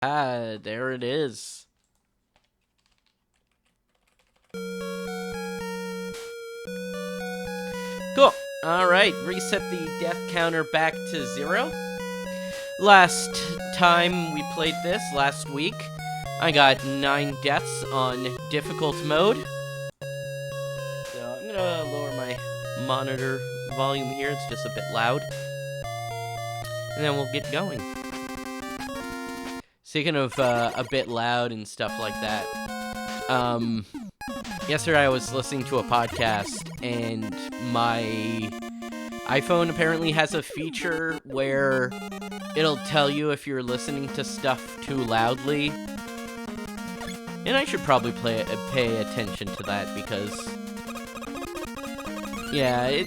There it is. Cool. Alright, reset the death counter back to 0. Last time we played this, last week, I got 9 deaths on difficult mode. So I'm gonna lower my monitor volume here, it's just a bit loud. And then we'll get going. Speaking of a bit loud and stuff like that, yesterday I was listening to a podcast, and my iPhone apparently has a feature where it'll tell you if you're listening to stuff too loudly. And I should probably pay attention to that because, yeah,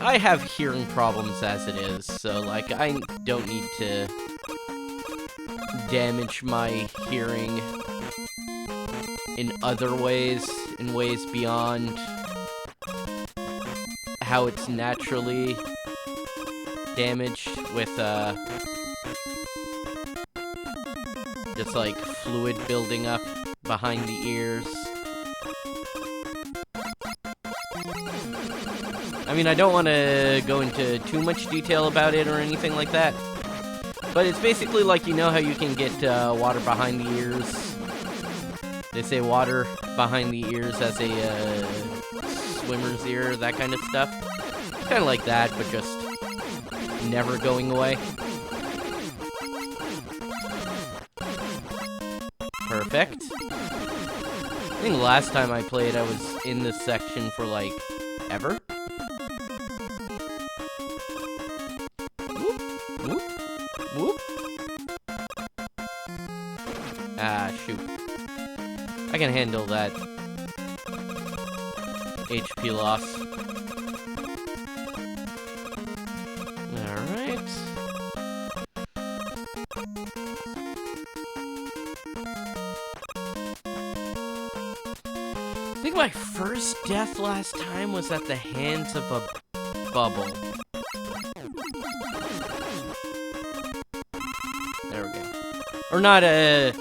I have hearing problems as it is, so like I don't need to damage my hearing in other ways, in ways beyond how it's naturally damaged with just like fluid building up behind the ears. I mean, I don't want to go into too much detail about it or anything like that, but it's basically like, you know how you can get water behind the ears? They say water behind the ears as a swimmer's ear, that kind of stuff. It's kind of like that, but just never going away. Perfect. I think last time I played, I was in this section for, like, ever. Whoop, whoop, whoop. Ah, shoot. I can handle that HP loss. Alright. I think my first death last time was at the hands of a bubble. There we go. Or not a...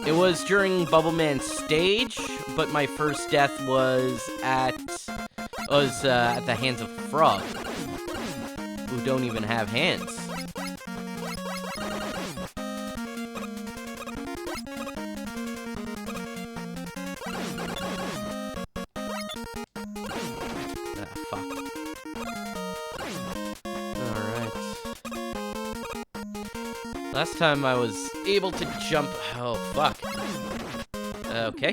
It was during Bubble Man's stage, but my first death was at the hands of Frog, who don't even have hands. Ah, fuck. Alright. Last time I was able to jump... Oh, fuck. Okay.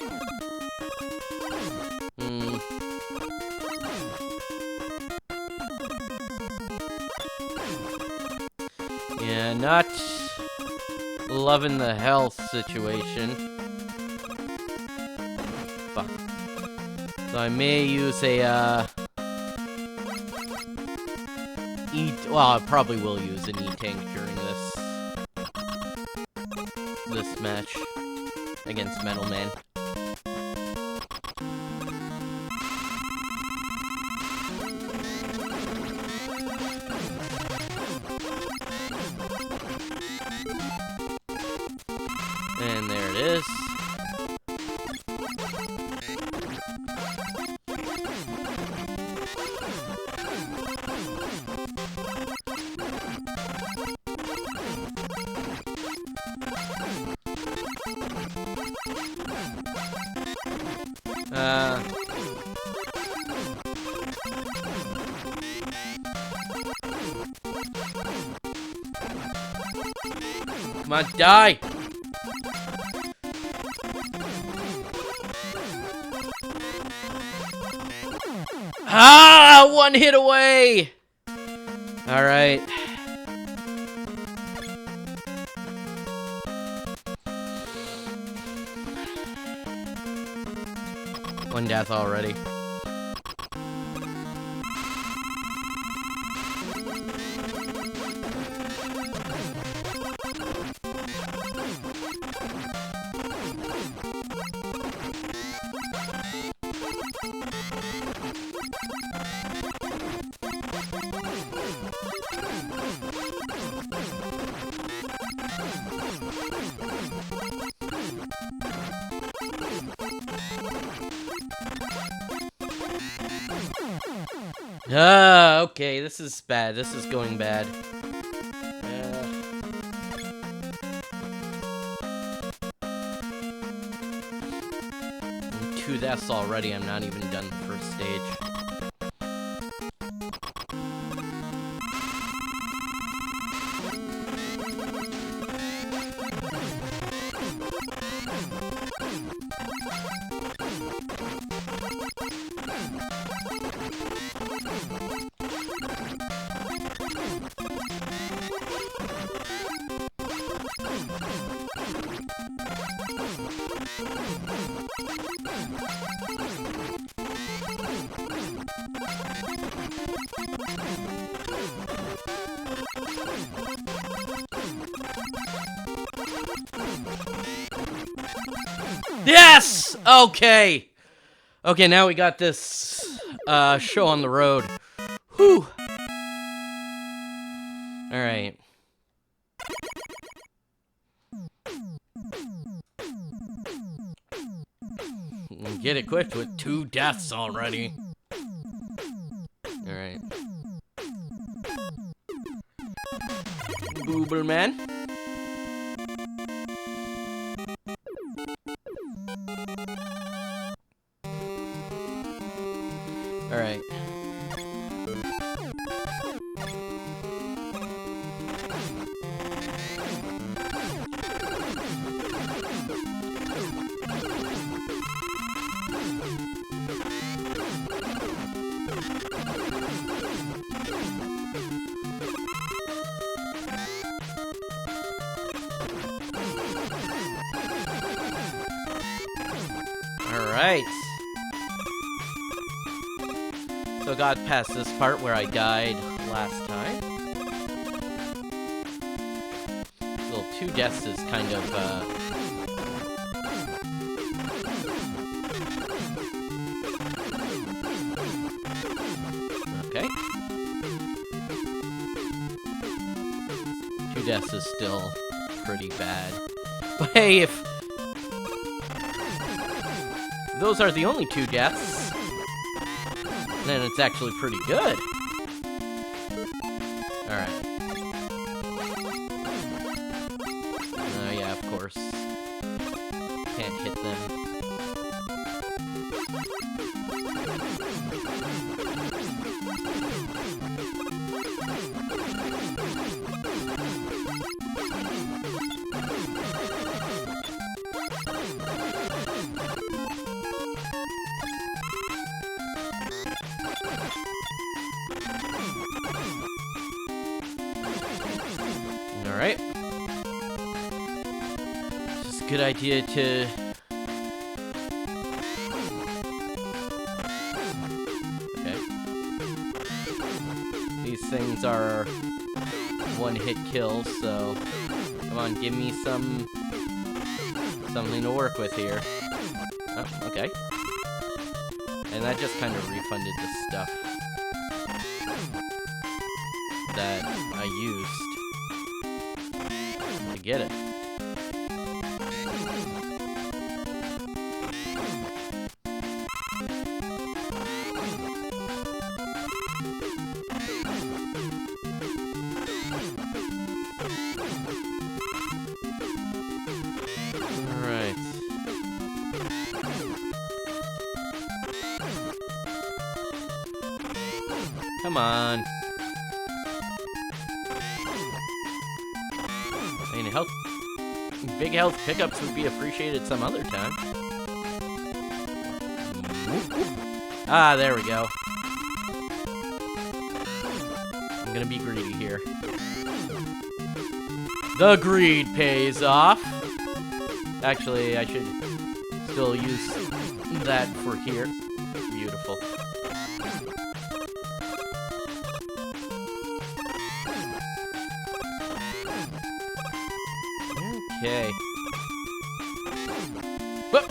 Yeah, not loving the health situation. Fuck. So I may use a, well, I probably will use an E-Tank during this match against Metal Man. And there it is. Come on, die! Ah! One hit away! Alright. One death already. Okay, this is bad. This is going bad. 2 deaths already. I'm not even done the first stage. Yes! Okay. Okay, now we got this show on the road. Whew. Alright. Get equipped with 2 deaths already. Alright. Booberman. Alright. Alright. So got past this part where I died last time. Little 2 deaths is kind of, okay. 2 deaths is still pretty bad. But hey, if those are the only 2 deaths, then it's actually pretty good. Alright. Oh yeah, of course. Can't hit them. Alright. It's a good idea to... Okay. These things are one-hit kills, so... Come on, give me something to work with here. Oh, okay. And that just kind of refunded the stuff that I used to get it. Alright. Come on. I mean, big health pickups would be appreciated some other time. Ah, there we go. I'm gonna be greedy here. The greed pays off. Actually, I should still use that for here. Beautiful. Okay. Whoop.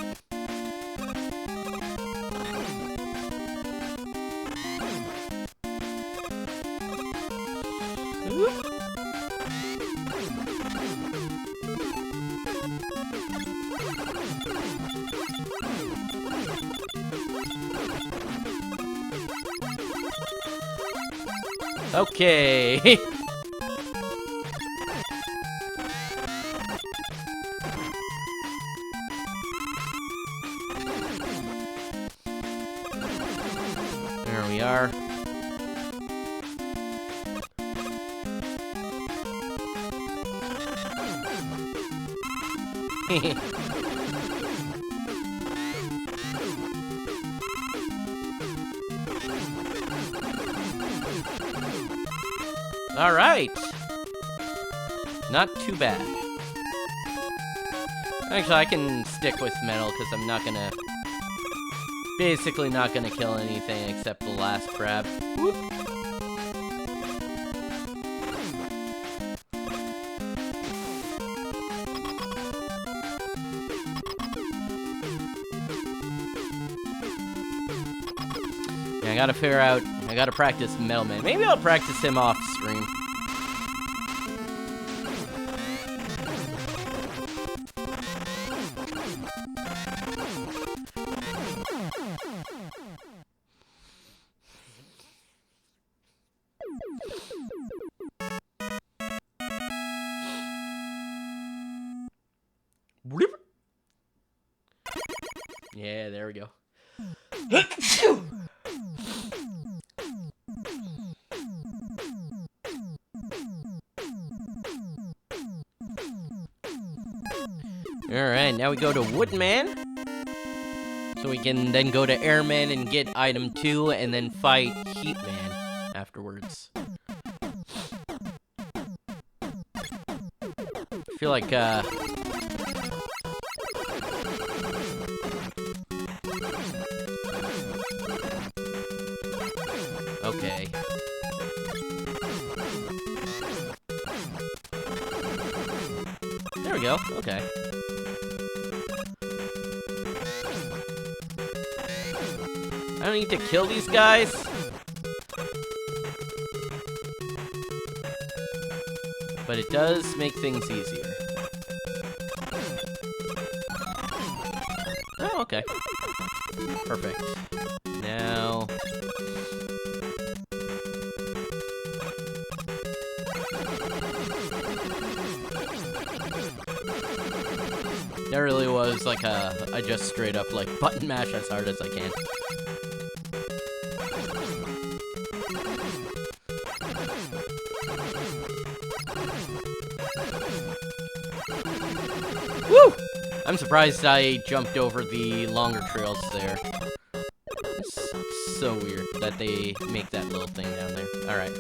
Okay. There we are. All right. Not too bad. Actually, I can stick with metal because I'm not gonna... Basically not gonna kill anything except the last crab. Whoop. Yeah, I gotta figure out... I gotta practice Metal Man. Maybe I'll practice him off stream. Yeah, there we go. Alright, now we go to Woodman. So we can then go to Airman and get item 2, and then fight Heatman afterwards. I feel like, okay. There we go, okay. I don't need to kill these guys. But it does make things easier. Oh, okay. Perfect. Now... That really was like I just straight up like button mash as hard as I can. Woo! I'm surprised I jumped over the longer trails there. It's so weird that they make that little thing down there. Alright.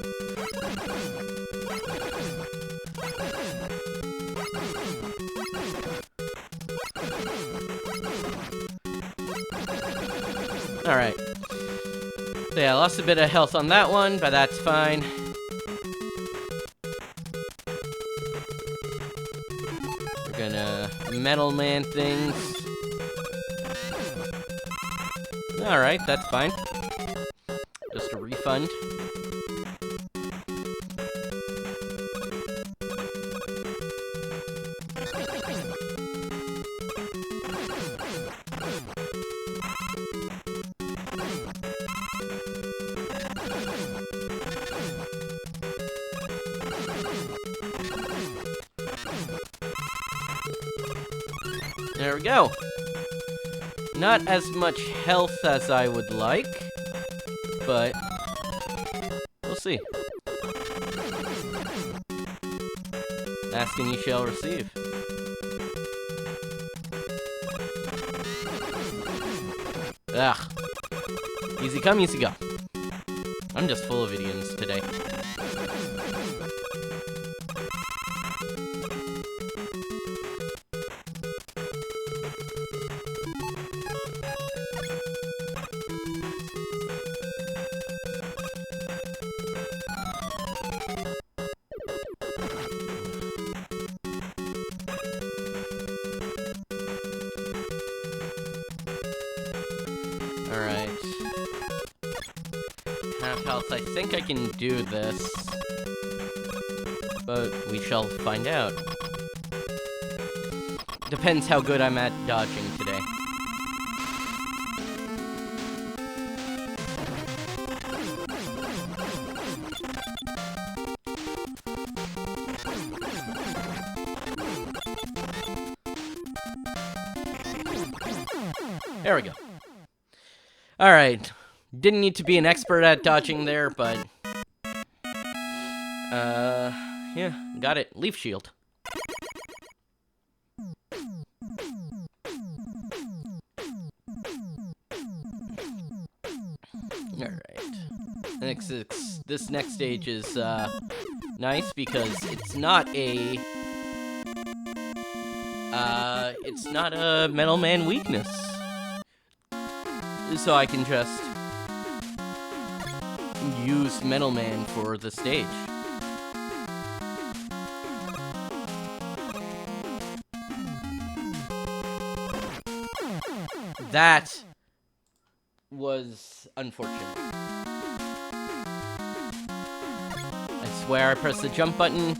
Alright. So yeah, I lost a bit of health on that one, but that's fine. We're gonna Metal Man things. Alright, that's fine. Just a refund. There we go. Not as much health as I would like, but we'll see. Ask and you shall receive. Ugh. Easy come, easy go. I'm just full of idioms today. Alright. Half health. I think I can do this. But we shall find out. Depends how good I'm at dodging today. There we go. Alright. Didn't need to be an expert at dodging there, but... yeah, got it. Leaf shield. Alright. This next stage is, nice because it's not a Metal Man weakness. So I can just use Metal Man for the stage. That was unfortunate. I swear I pressed the jump button.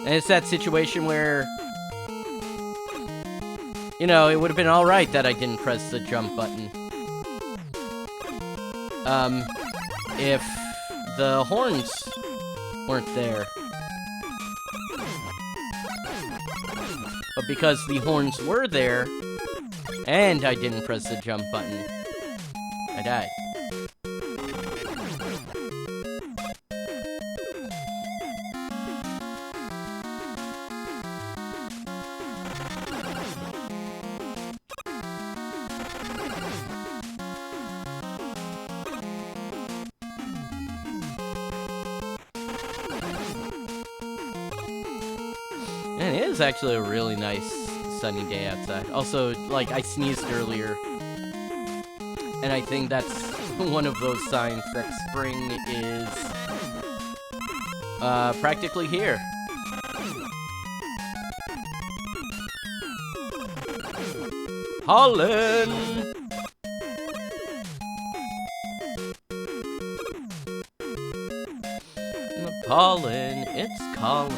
And it's that situation where, you know, it would have been alright that I didn't press the jump button. If the horns weren't there. But because the horns were there, and I didn't press the jump button, I died. And it is actually a really nice sunny day outside. Also, like, I sneezed earlier. And I think that's one of those signs that spring is practically here. Pollen! The pollen, it's calling.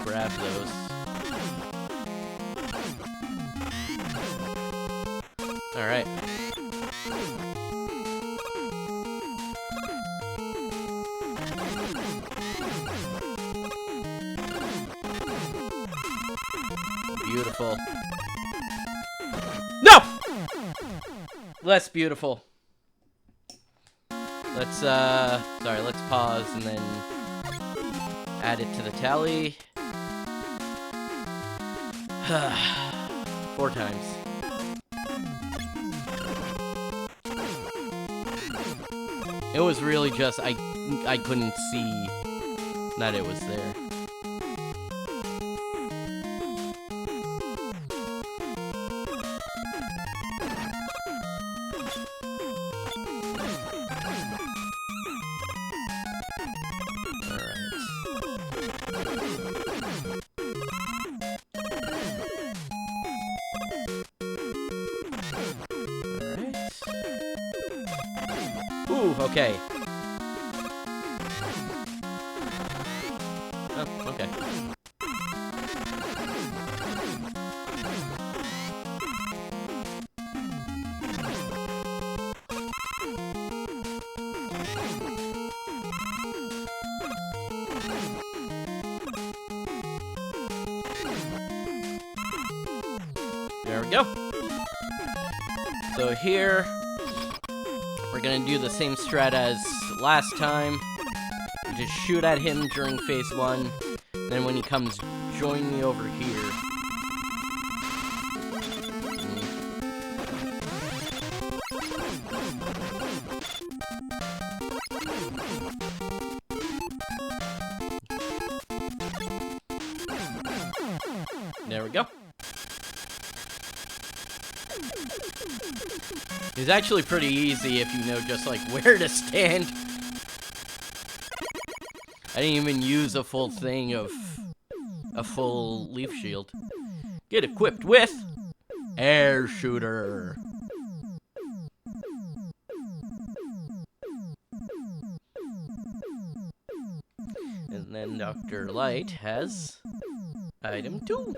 Grab those. Alright. Beautiful. No! Less beautiful. Let's, sorry, let's pause and then add it to the tally. 4 times. It was really just, I couldn't see that it was there. Ooh, okay. Oh, okay. There we go. So here, we're gonna do the same strat as last time. Just shoot at him during phase 1. Then when he comes, join me over here. There we go. It's actually pretty easy if you know just like where to stand. I didn't even use a full thing of a full leaf shield. Get equipped with air shooter. And then Dr. Light has item 2.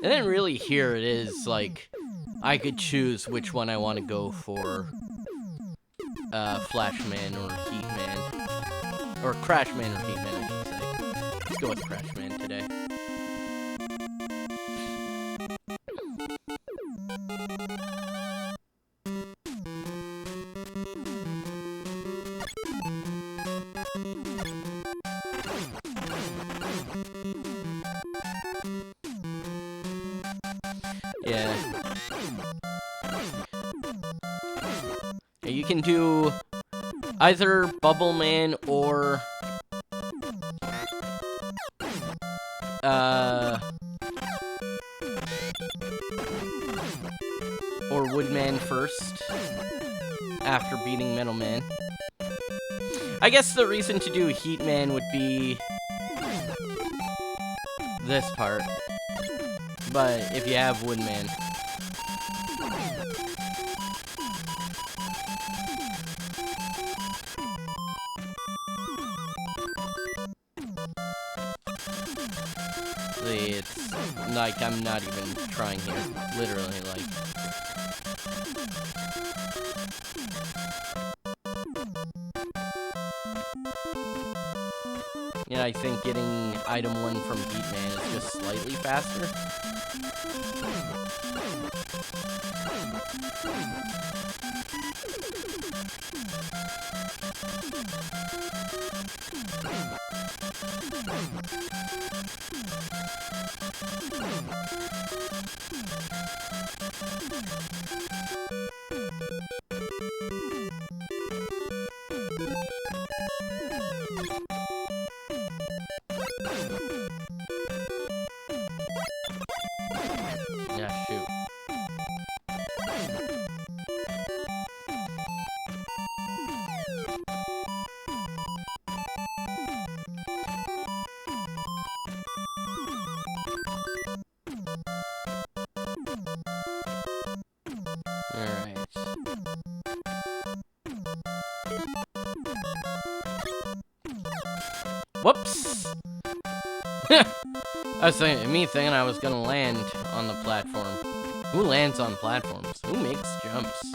And then really here it is, like, I could choose which one I want to go for. Flashman or Heatman. Or Crashman or Heatman, I should say. Let's go with Crashman today. Yeah. You can do either Bubble Man or Woodman first after beating Metal Man. I guess the reason to do Heatman would be this part. But if you have Woodman, it's like I'm not even trying here. Literally, like. Yeah, I think getting item 1 from Heatman is just slightly faster. Yeah, shoot. Alright. Whoops! I was thinking I was gonna land on the platform. Who lands on platforms? Who makes jumps?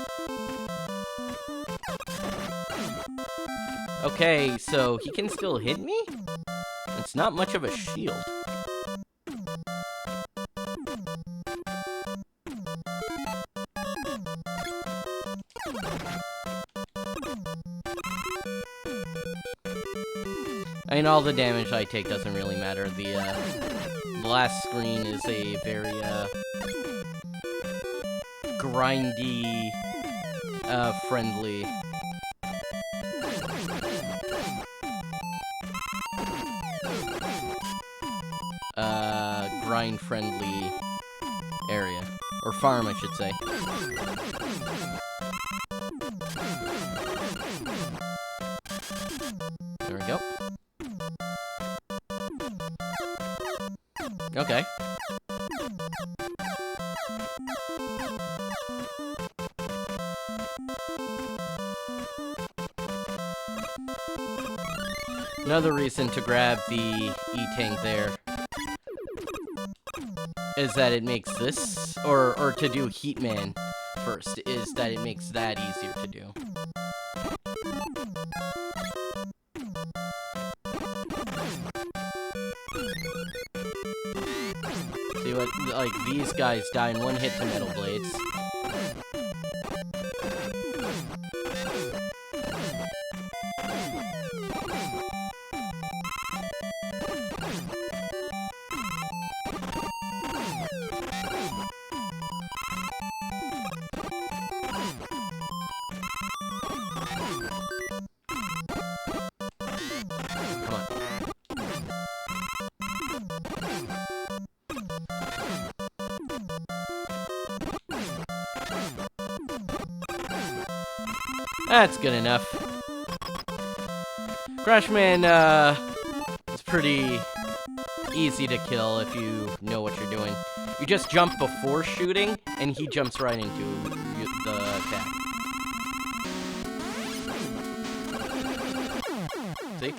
Okay, so he can still hit me? It's not much of a shield. I mean, all the damage I take doesn't really matter. The last screen is a very, grindy, friendly. Grind-friendly area. Or farm, I should say. There we go. Okay. Another reason to grab the E-Tank there is that it makes this, or to do Heatman first, is that it makes that easier to do. See what, like, these guys die in one hit to Metal Blades. That's good enough. Crashman, is pretty easy to kill if you know what you're doing. You just jump before shooting, and he jumps right into the attack. See?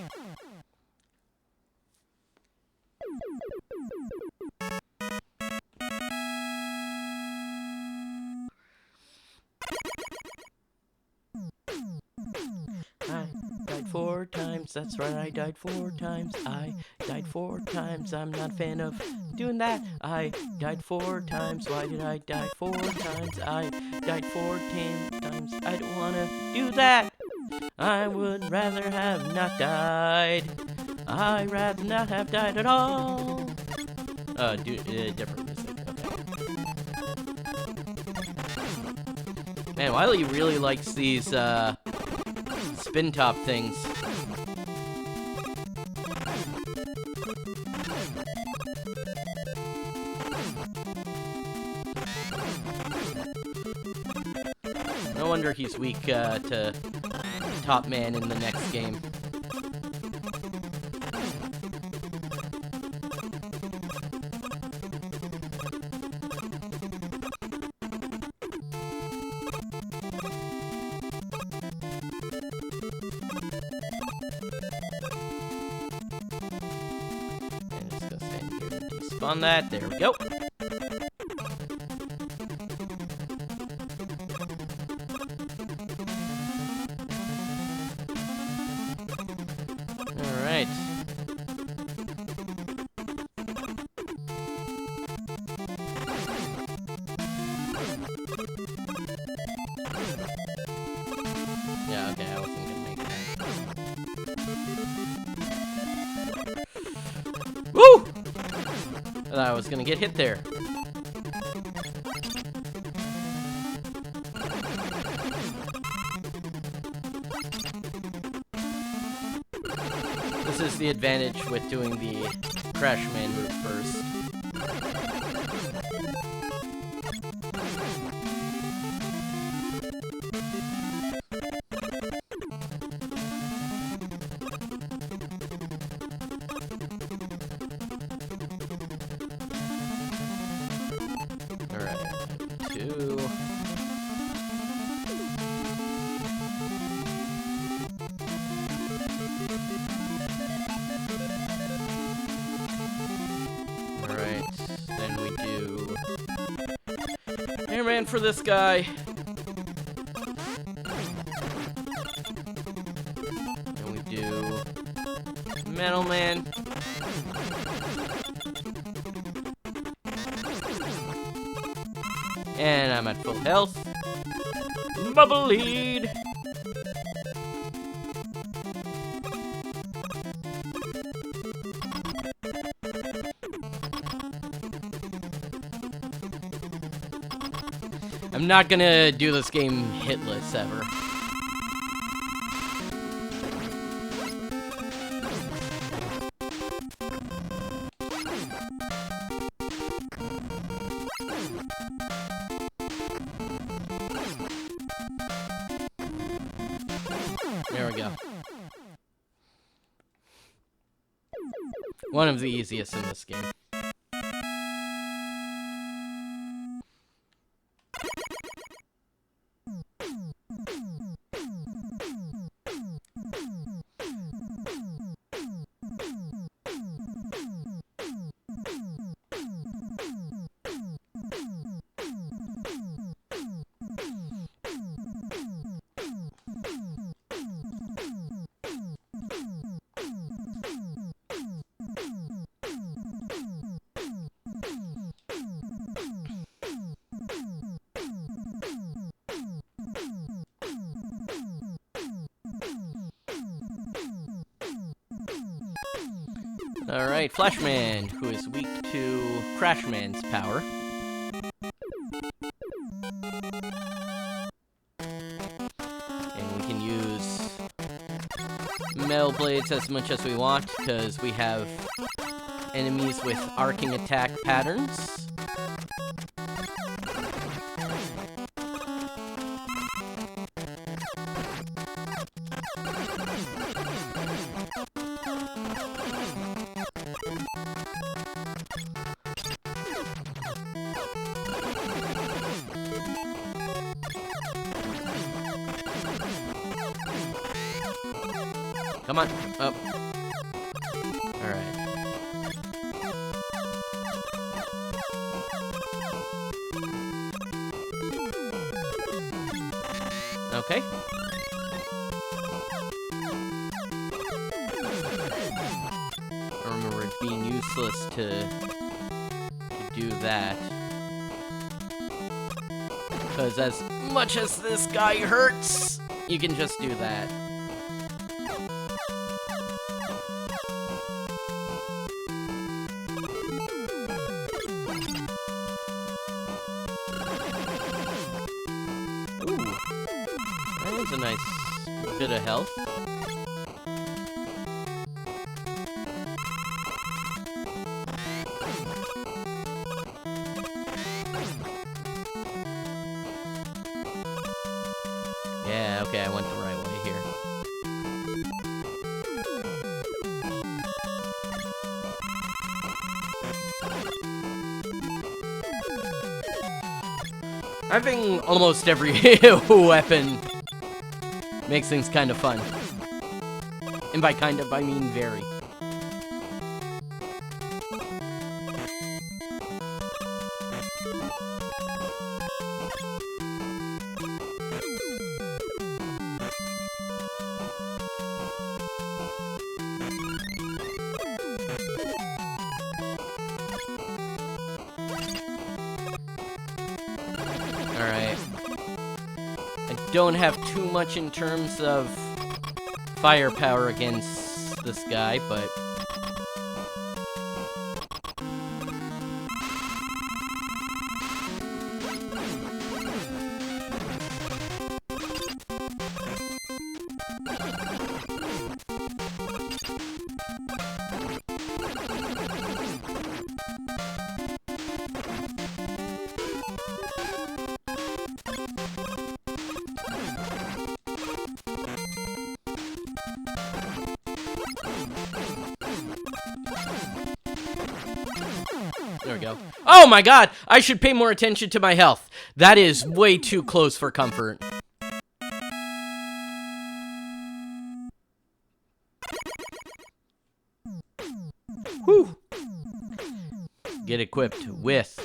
4 times. That's right, I died 4 times. I died 4 times. I'm not a fan of doing that. I died 4 times. Why did I die 4 times? I died 14 times. I don't want to do that. I would rather have not died. I'd rather not have died at all. Different music. Okay. Man, Wiley really likes these, spin top things. No wonder he's weak, to top man in the next game. On that, there we go. All right. Yeah, okay, I wasn't gonna make that. Woo! I thought I was gonna get hit there. This is the advantage with doing the Crashman route first. Airman for this guy. And we do Metal Man. And I'm at full health. Bubble lead. I'm not gonna do this game hitless ever. There we go. One of the easiest in this game. Alright, Flashman, who is weak to Crashman's power. And we can use metal blades as much as we want, because we have enemies with arcing attack patterns. Come on, up. Alright. Okay. useless to do that. Because as much as this guy hurts, you can just do that. Ooh, that was a nice bit of health. Yeah, okay, I went the right way here. Having almost every weapon makes things kind of fun. And by kind of, I mean very. Alright. I don't have too much in terms of firepower against this guy, but... There we go. Oh my god! I should pay more attention to my health. That is way too close for comfort. Whew. Get equipped with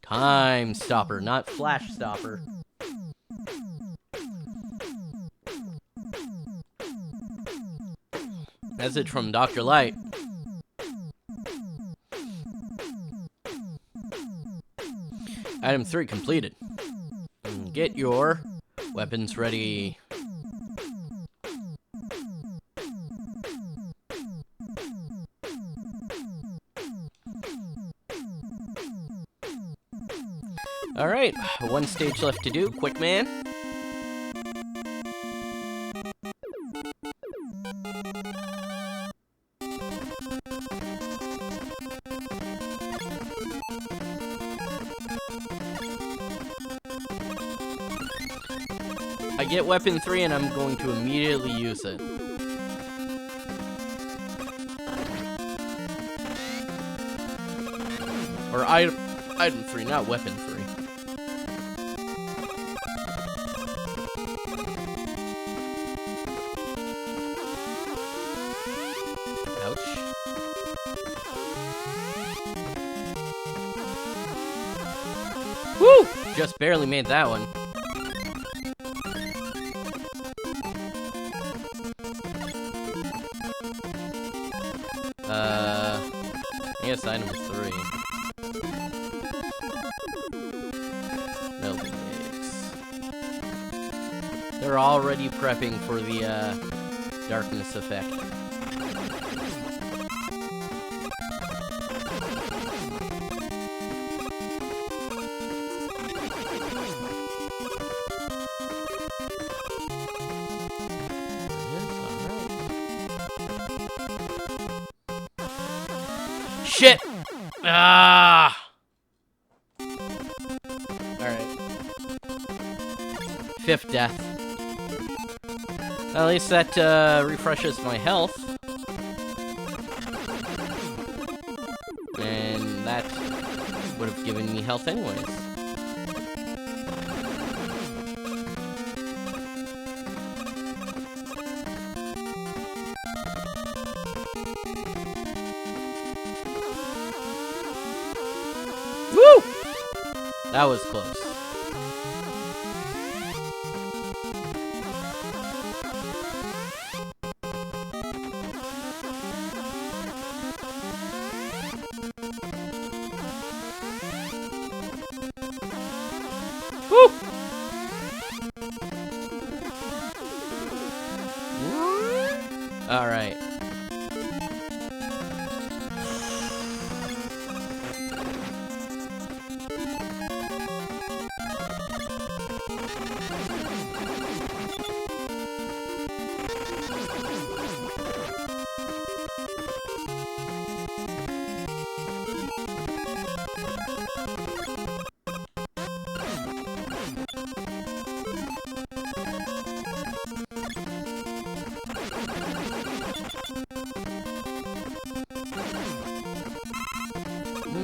Time Stopper, not Flash Stopper. Message from Dr. Light. Item 3 completed. Get your weapons ready. Alright, one stage left to do. Quick man. I get weapon 3 and I'm going to immediately use it. Or item 3, not weapon 3. Ouch. Woo! Just barely made that one. I guess item 3. No legs. They're already prepping for the, darkness effect. Shit! Ah! Alright. 5th death. At least that, refreshes my health. And that would have given me health anyways. Woo! That was close. Woo! Alright.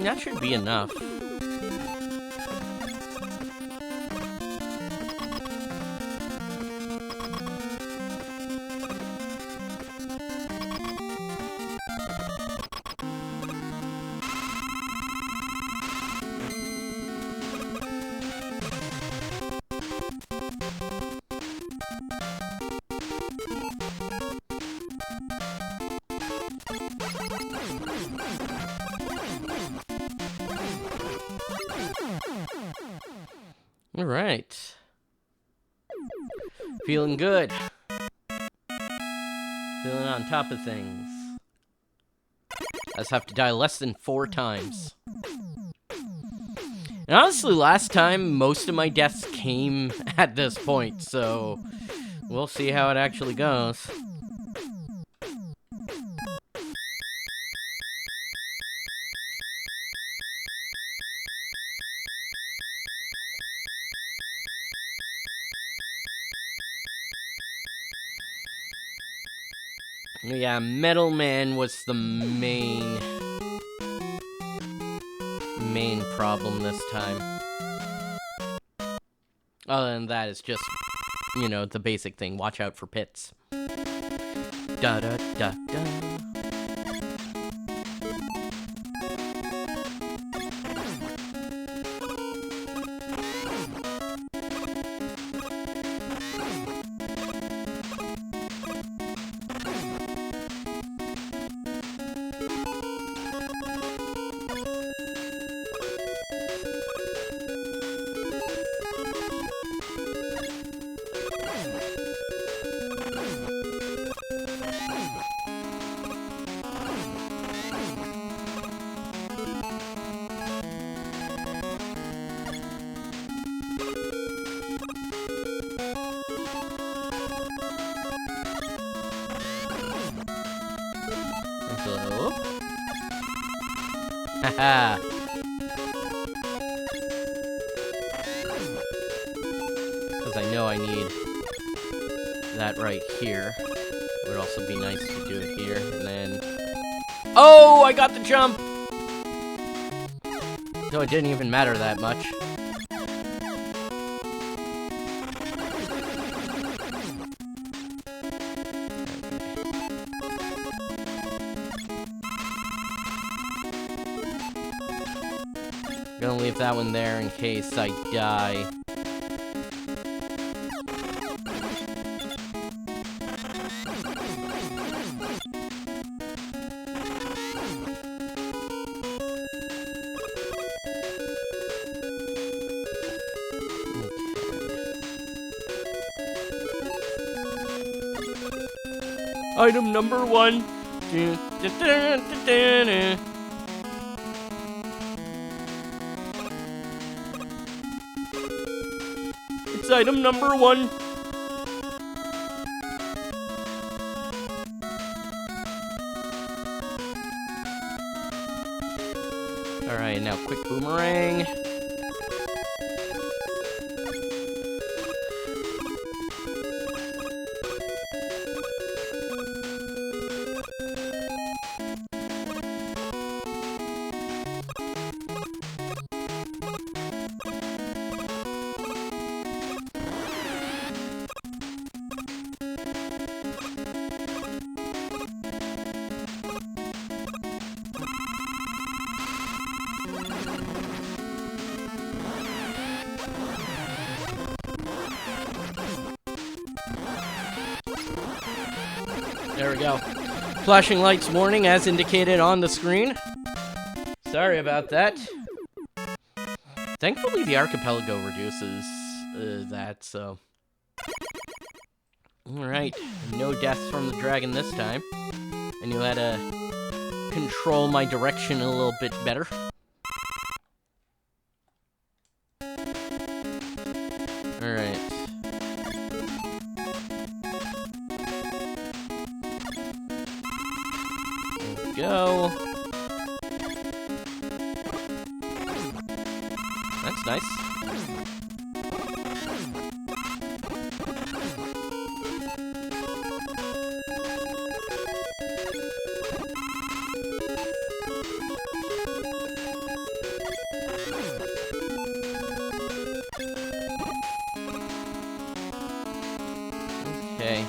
That should be enough. All right. Feeling good. Feeling on top of things. I just have to die less than 4 times. And honestly, last time, most of my deaths came at this point, so we'll see how it actually goes. Yeah, Metal Man was the main problem this time. Other than that, it's just, you know, the basic thing. Watch out for pits. Da da da da. Hello? Haha. Because I know I need that right here. It would also be nice to do it here, and then... Oh, I got the jump! No, it didn't even matter that much. Gonna leave that one there in case I die. Item number 1. It's item number 1. Alright, now quick boomerang. There we go. Flashing lights warning as indicated on the screen. Sorry about that. Thankfully, the archipelago reduces that, so... Alright, no deaths from the dragon this time. I knew how to control my direction a little bit better. Alright. There we go. That's nice. Okay.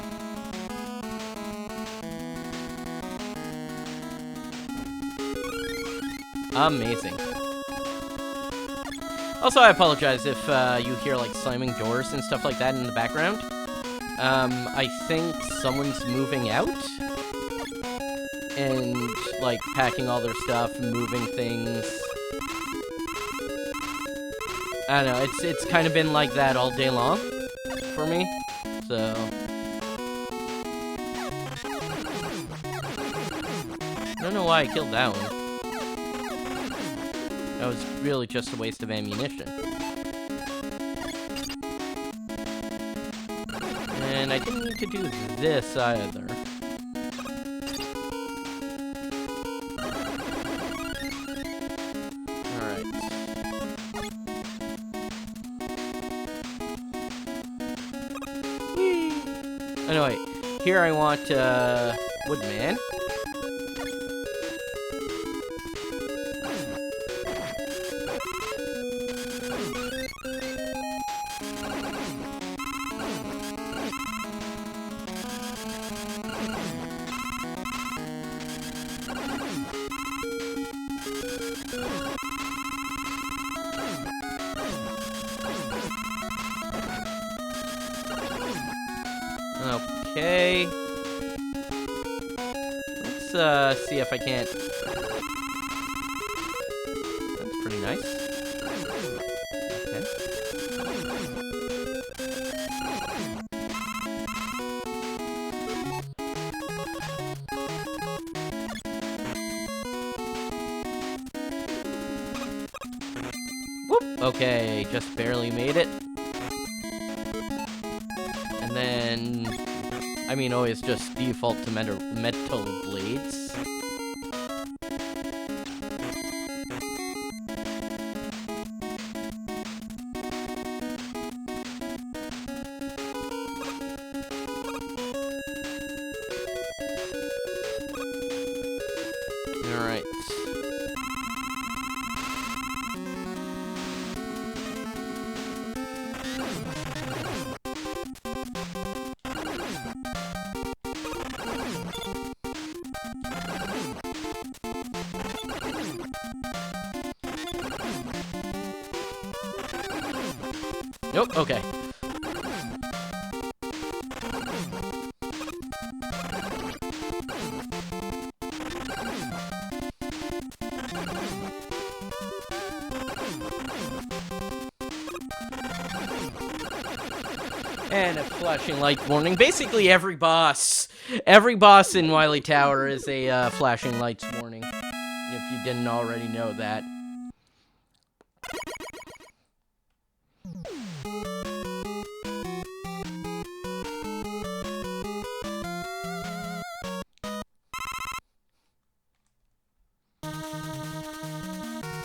Amazing. Also, I apologize if you hear, like, slamming doors and stuff like that in the background. I think someone's moving out. And, like, packing all their stuff, moving things. I don't know, it's kind of been like that all day long for me. So... I don't know why I killed that one. That was really just a waste of ammunition. And I didn't need to do this either. Alright. Oh no, wait. Here I want, Woodman. Okay. Let's see if I can't. That's pretty nice. Okay. Whoop! Okay, just barely made it. And then... I mean, always just default to metal blades. Alright. Nope, okay. And a flashing light warning. Basically every boss in Wily Tower is a flashing lights warning. If you didn't already know that.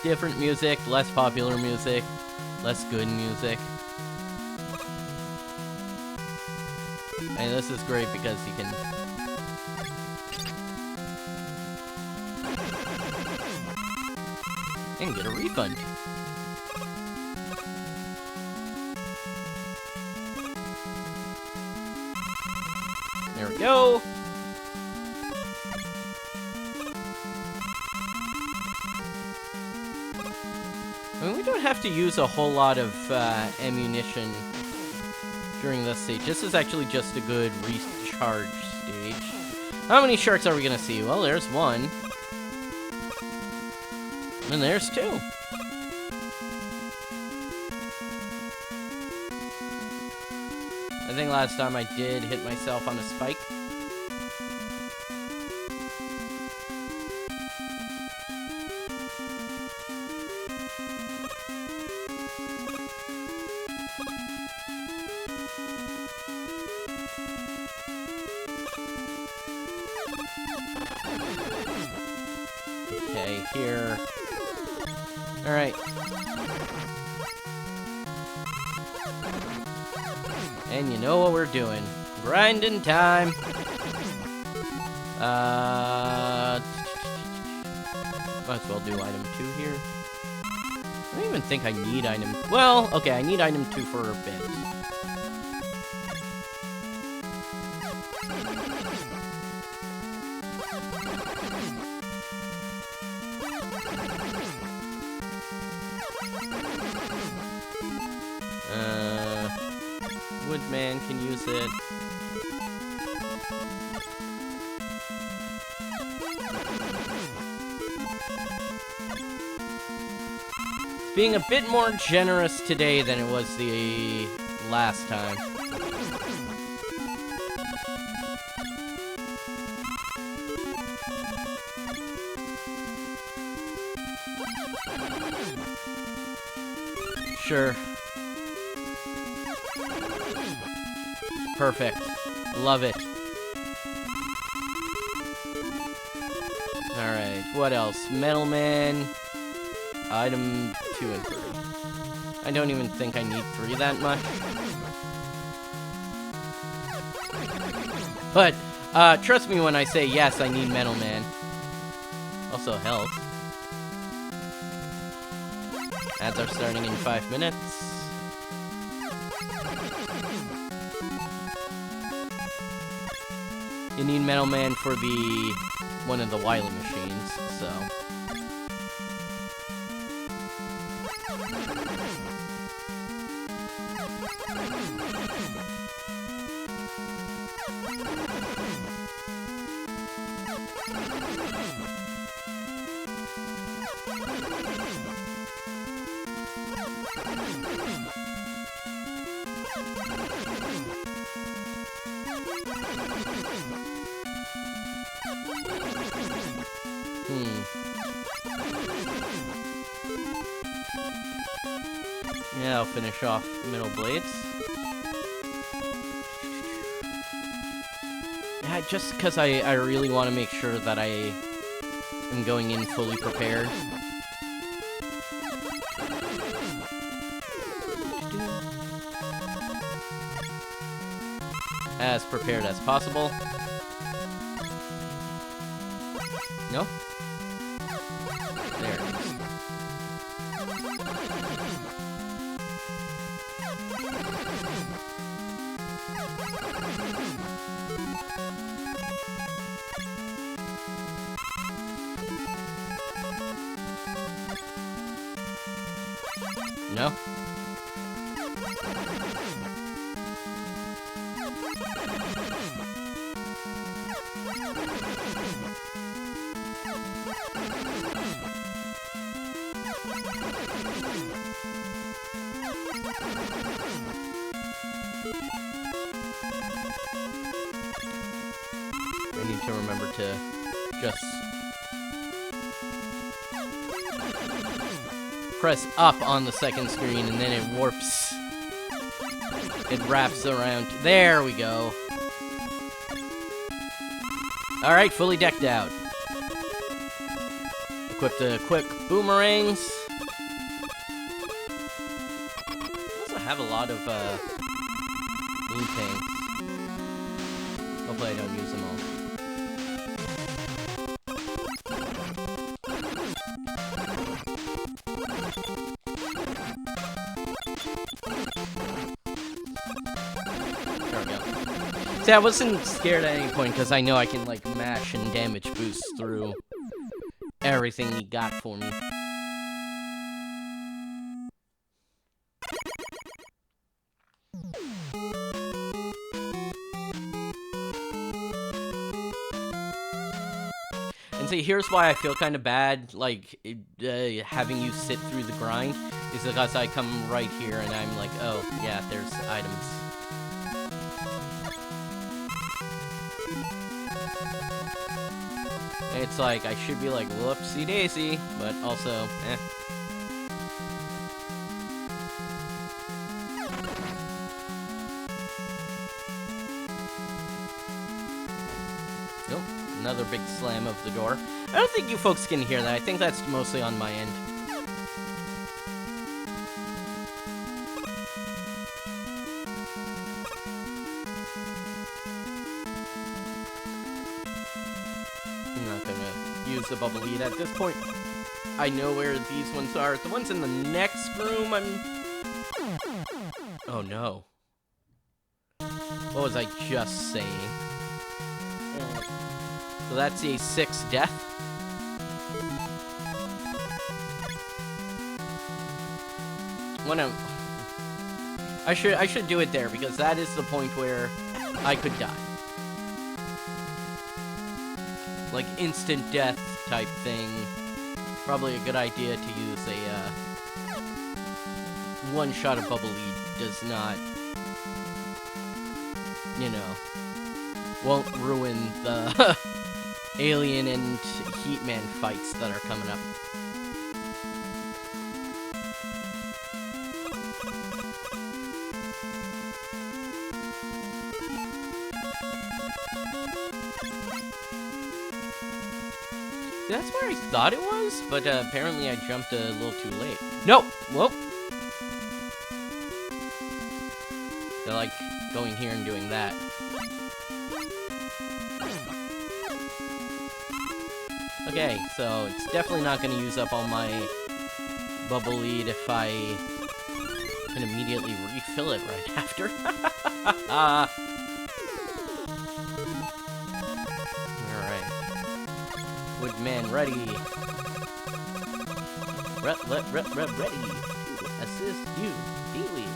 Different music, less popular music, less good music. And this is great because you can... and get a refund. There we go. I mean, we don't have to use a whole lot of ammunition during this stage. This is actually just a good recharge stage. How many sharks are we gonna see? Well, there's one. And there's two. I think last time I did hit myself on a spike. Okay, here. Alright. And you know what we're doing. Grinding time. Might as well do item 2 here. I don't even think I need item... Well, okay, I need item 2 for a bit. Woodman can use it. Being a bit more generous today than it was the last time. Sure. Perfect. Love it. Alright, what else? Metalman. Item 2 and 3. I don't even think I need 3 that much. But, trust me when I say yes, I need Metalman. Also health. Ads are starting in 5 minutes. You need Metalman for one of the Wily machines, so... Yeah, I'll finish off middle blades. Yeah, just because I really want to make sure that I am going in fully prepared. As prepared as possible. No? There it is. No? I need to remember to just press up on the second screen and then it warps. It wraps around. There we go. Alright, fully decked out. Equip the quick boomerangs. Also have a lot of moon tanks. Hopefully I don't use them all. There we go. See, I wasn't scared at any point because I know I can like mash and damage boost through everything he got for me. And see, here's why I feel kind of bad, like, having you sit through the grind, is because I come right here and I'm like, oh, yeah, there's items. It's like, I should be like, whoopsie daisy, but also, eh. Nope, another big slam of the door. I don't think you folks can hear that. I think that's mostly on my end. I'm not gonna use the bubble lead at this point. I know where these ones are. The ones in the next room, Oh no. What was I just saying? So that's a 6 death. I should do it there, because that is the point where I could die. Like instant death type thing. Probably a good idea to use a one shot of bubble lead does not, you know, won't ruin the alien and Heatman fights that are coming up. That's where I thought it was, but apparently I jumped a little too late. No! Whoop! I like going here and doing that. Okay, so it's definitely not going to use up all my bubble lead if I can immediately refill it right after. Alright. Woodman ready. Ready to assist you, Peewee.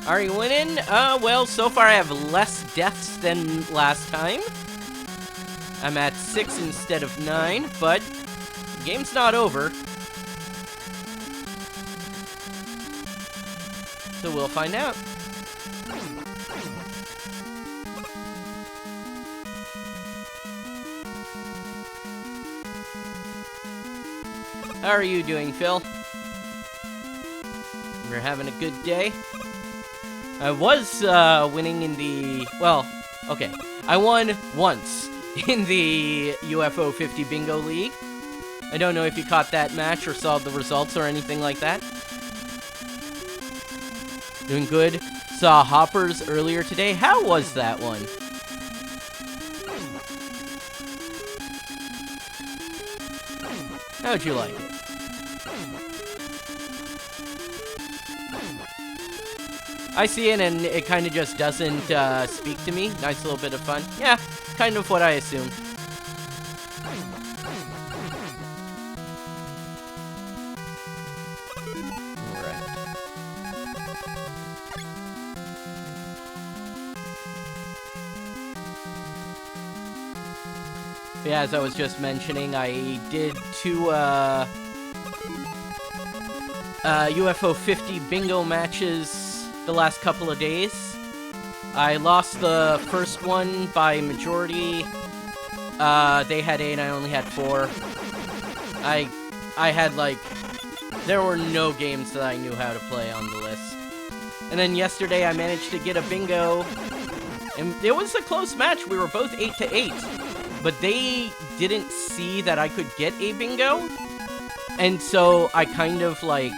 Are you winning? Well, so far I have less deaths than last time. I'm at 6 instead of 9, but the game's not over. So we'll find out. How are you doing, Phil? We're having a good day. I was winning in the... Well, okay. I won once in the UFO 50 Bingo League. I don't know if you caught that match or saw the results or anything like that. Doing good. Saw Hoppers earlier today. How was that one? How'd you like it? I see it and it kind of just doesn't speak to me. Nice little bit of fun. Yeah, kind of what I assumed. Alright. Yeah, as I was just mentioning, I did 2 UFO 50 bingo matches the last couple of days. I lost the first one by majority. They had 8, I only had 4. I had like, there were no games that I knew how to play on the list. And then yesterday I managed to get a bingo, and it was a close match. We were both 8-8, but they didn't see that I could get a bingo, and so I kind of like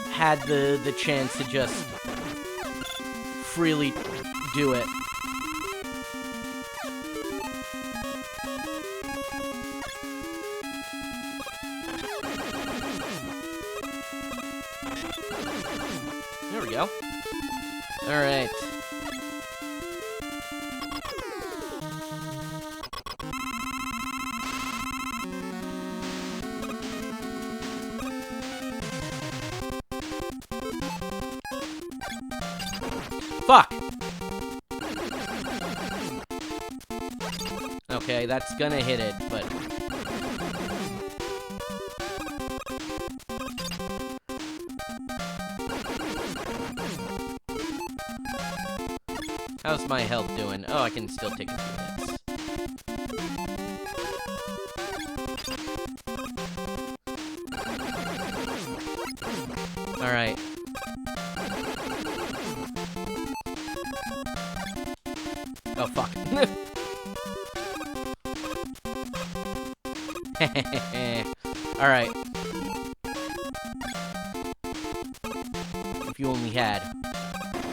had the chance to just freely do it. There we go. Alright. Fuck! Okay, that's gonna hit it, but... How's my health doing? Oh, I can still take a few hits. Alright. Oh, fuck. Alright. If you only had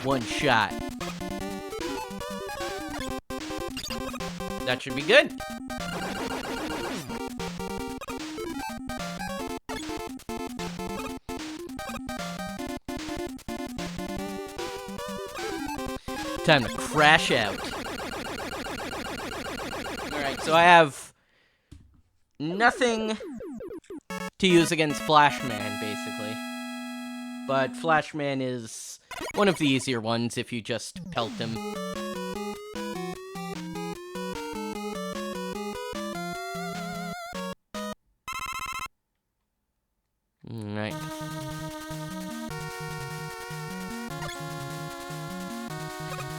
one shot. That should be good. Time to crash out. Alright, so I have nothing to use against Flashman, basically. But Flashman is one of the easier ones if you just pelt him. Alright.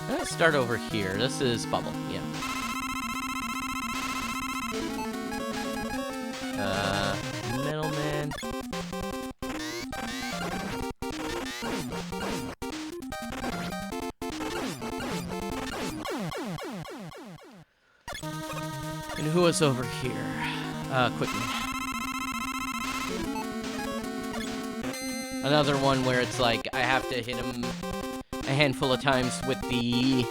Let's start over here. This is Bubble, yeah. Middleman. And who is over here? Quickman. Another one where it's like, I have to hit him a handful of times with the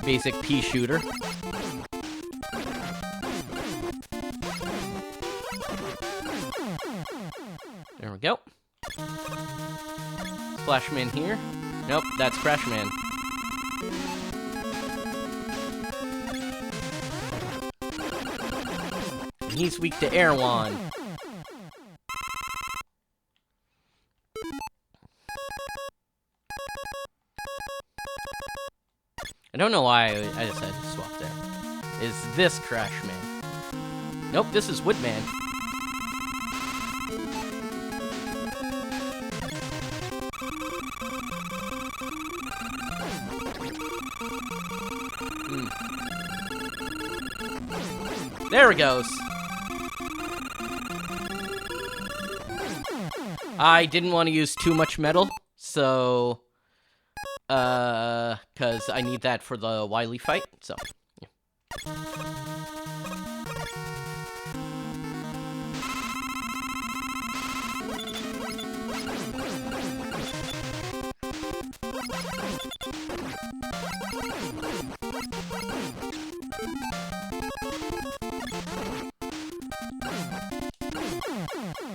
basic pea shooter. There we go. Flashman here. Nope, that's Crashman. He's weak to Erewhon. I don't know why I decided to swap there. Is this Crashman? Nope, this is Woodman. There it goes. I didn't want to use too much metal, so... cause I need that for the Wily fight, so, yeah.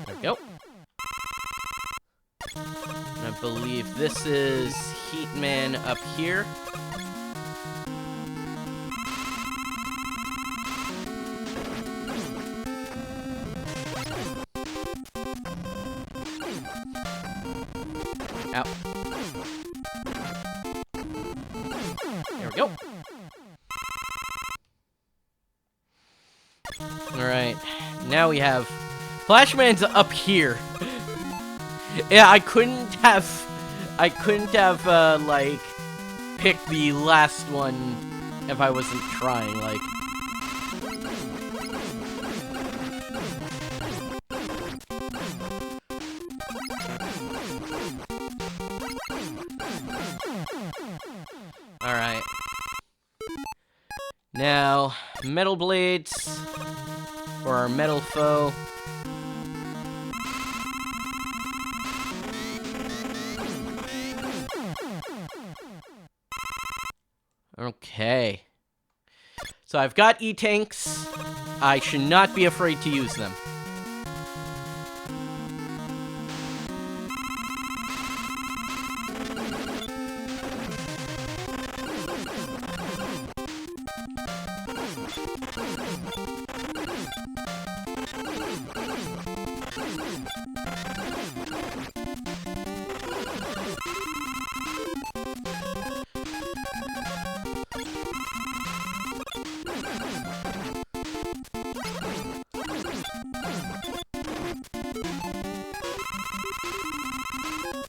There we go. I believe this is Heatman up here. Ow. There we go. Alright. Now we have... Flashman's up here. Yeah, I couldn't have, like, picked the last one if I wasn't trying, like. Alright. Now, Metal Blades for our metal foe. Okay. So I've got E-Tanks. I should not be afraid to use them.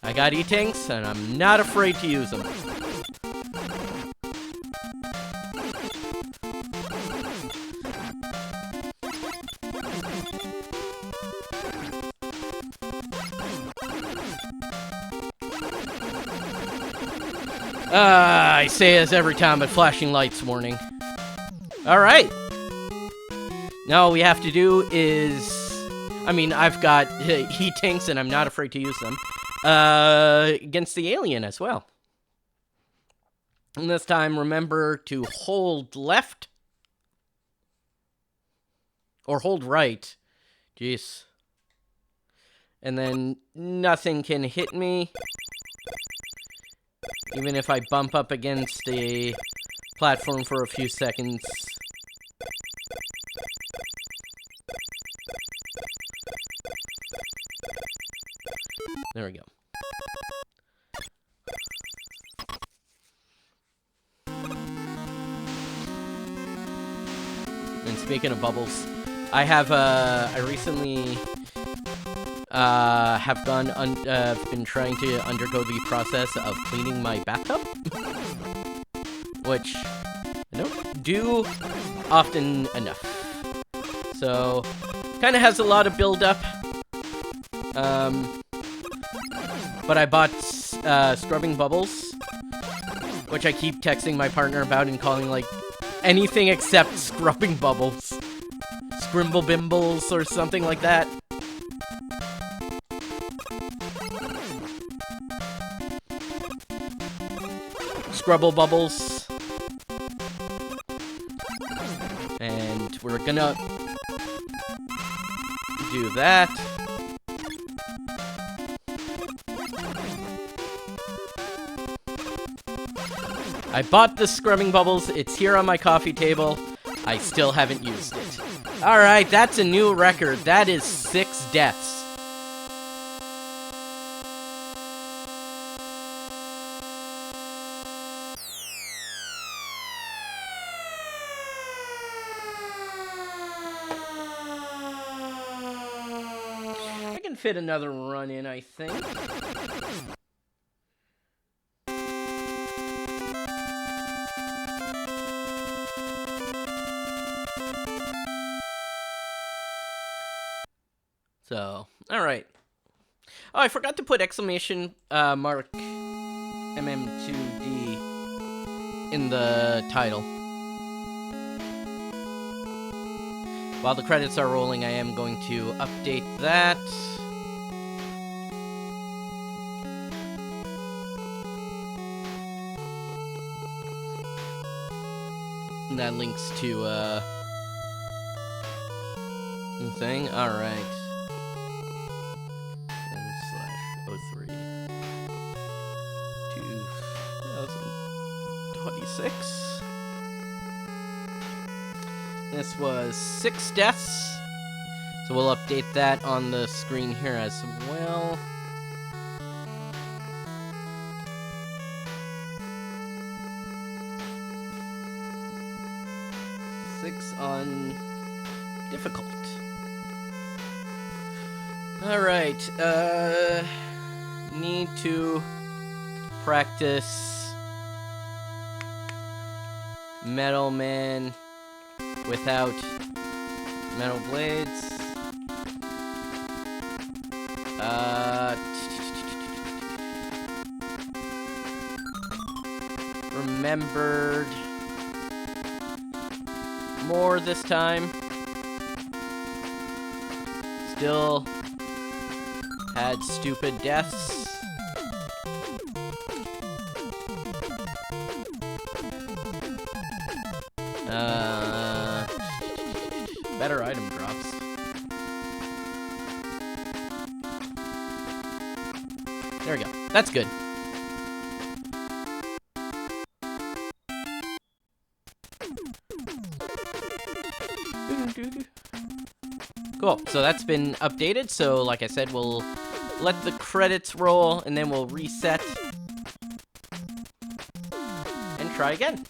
I got E-Tanks, and I'm not afraid to use them. I say this every time, but flashing lights warning. Alright. Now all we have to do is... I mean, I've got heat tanks, and I'm not afraid to use them. Against the alien as well. And this time, remember to hold left. Or hold right. Jeez. And then nothing can hit me. Even if I bump up against a platform for a few seconds. There we go. And speaking of bubbles, I have, I recently, have been trying to undergo the process of cleaning my bathtub. Which I don't do often enough. So, kind of has a lot of build-up. But I bought, scrubbing bubbles, which I keep texting my partner about and calling, like, anything except scrubbing bubbles. Scrimble bimbles or something like that. Scrubble bubbles. And we're gonna do that. I bought the scrubbing bubbles. It's here on my coffee table. I still haven't used it. Alright, that's a new record. That is 6 deaths. I can fit another run in, I think. So, alright. Oh, I forgot to put exclamation mark MM2D in the title. While the credits are rolling, I am going to update that. And that links to, thing. Alright. /03 2026. This was 6 deaths. So we'll update that on the screen here as well. Six on difficult. Alright, need to practice Metal Man without metal blades. Remembered more this time. Still had stupid deaths. Better item drops. There we go. That's good. Cool. So that's been updated. So like I said, we'll let the credits roll and then we'll reset and try again.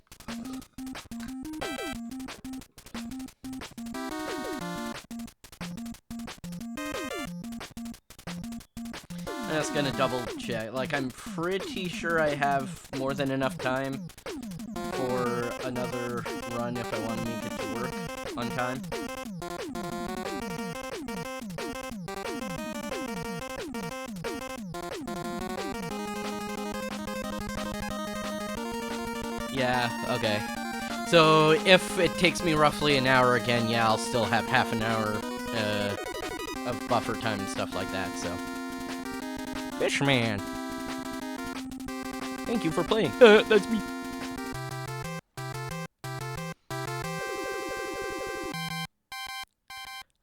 I'm just gonna double check. Like, I'm pretty sure I have more than enough time for another run if I want to make it to work on time. Yeah, okay. So, if it takes me roughly an hour again, yeah, I'll still have half an hour, of buffer time and stuff like that, so. Fishman! Thank you for playing. That's me.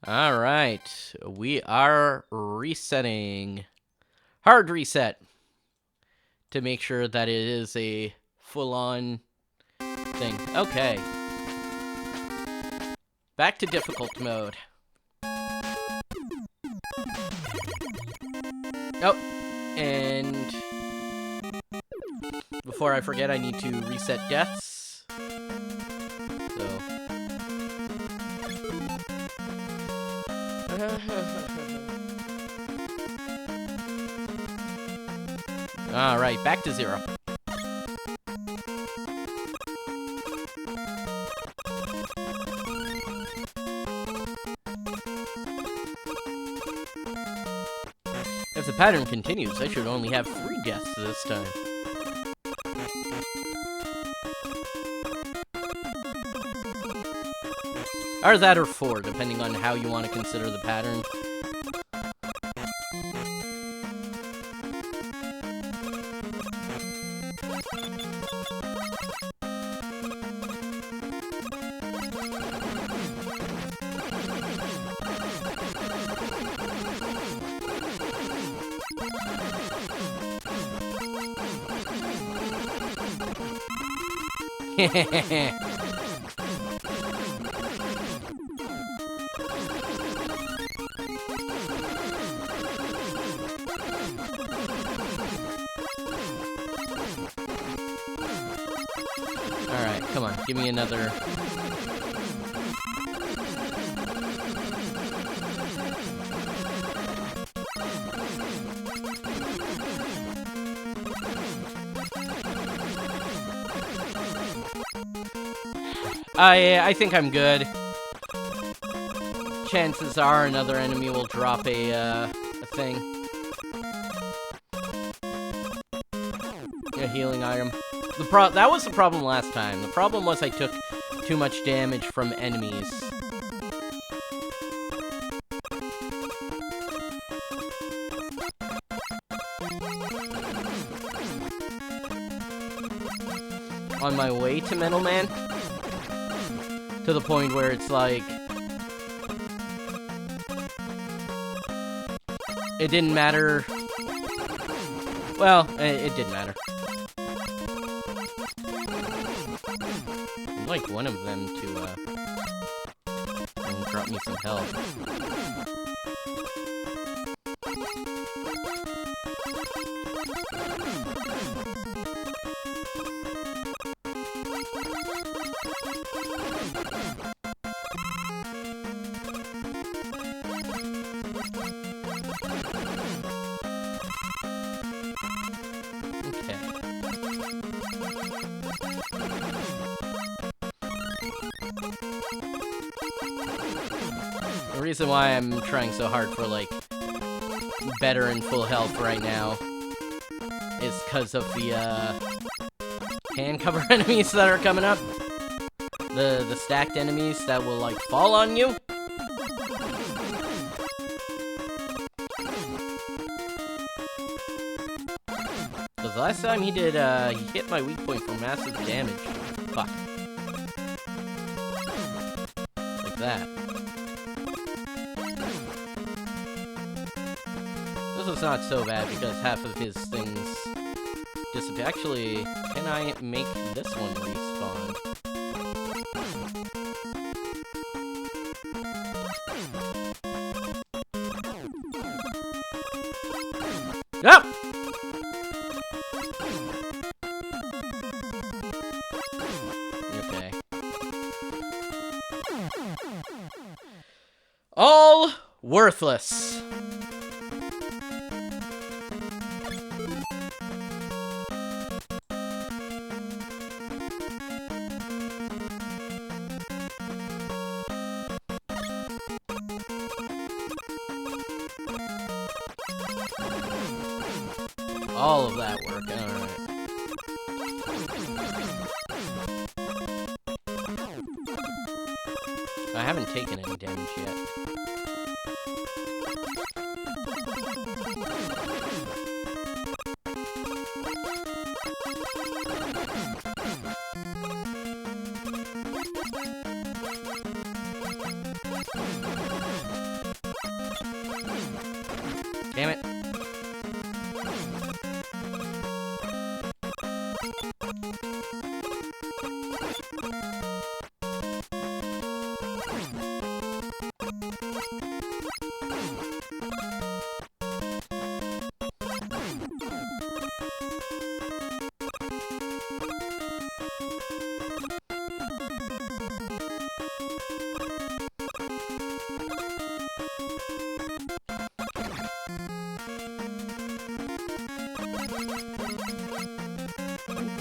Alright, we are resetting. Hard reset. To make sure that it is a full-on thing. Okay. Back to difficult mode. Oh, and before I forget, I need to reset deaths. So. Alright, back to 0. If the pattern continues, I should only have 3 deaths this time. Or that or 4, depending on how you want to consider the pattern. Alright, come on, give me another. I think I'm good. Chances are another enemy will drop a thing. A healing item. That was the problem last time. The problem was I took too much damage from enemies. On my way to Metal Man. To the point where it's like... It didn't matter... Well, it did matter. I'd like one of them to, drop me some health. The reason why I'm trying so hard for, like, better and full health right now is because of the, hand cover enemies that are coming up. The stacked enemies that will, like, fall on you. Because last time he did, he hit my weak point for massive damage. Fuck. Like that. This was not so bad because half of his things disappear. Actually, can I make this one respawn? No! Okay. All worthless. All of that work, alright. damage yet. Damn it.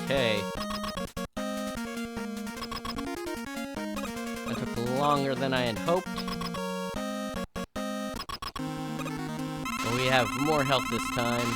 Okay. That took longer than I had hoped. But we have more health this time.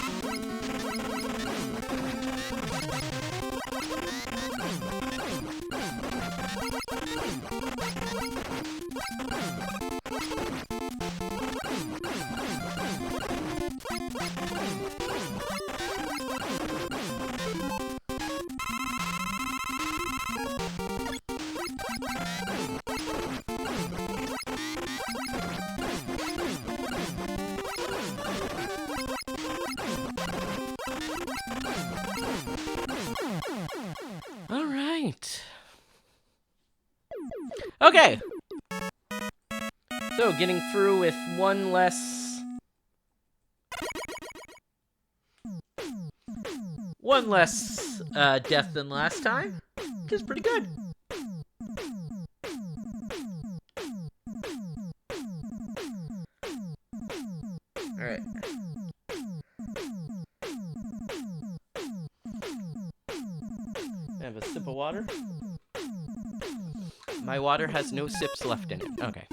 All right. Okay. So, getting through with one less death than last time, which is pretty good. All right. Have a sip of water. My water has no sips left in it. Okay.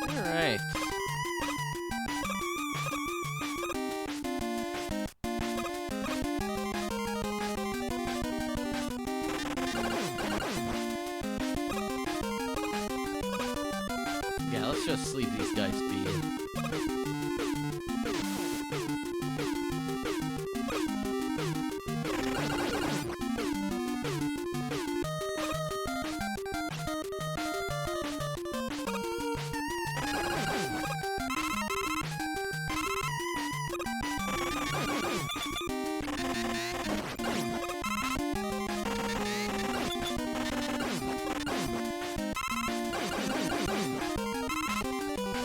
Alright. Yeah, let's just leave these guys be.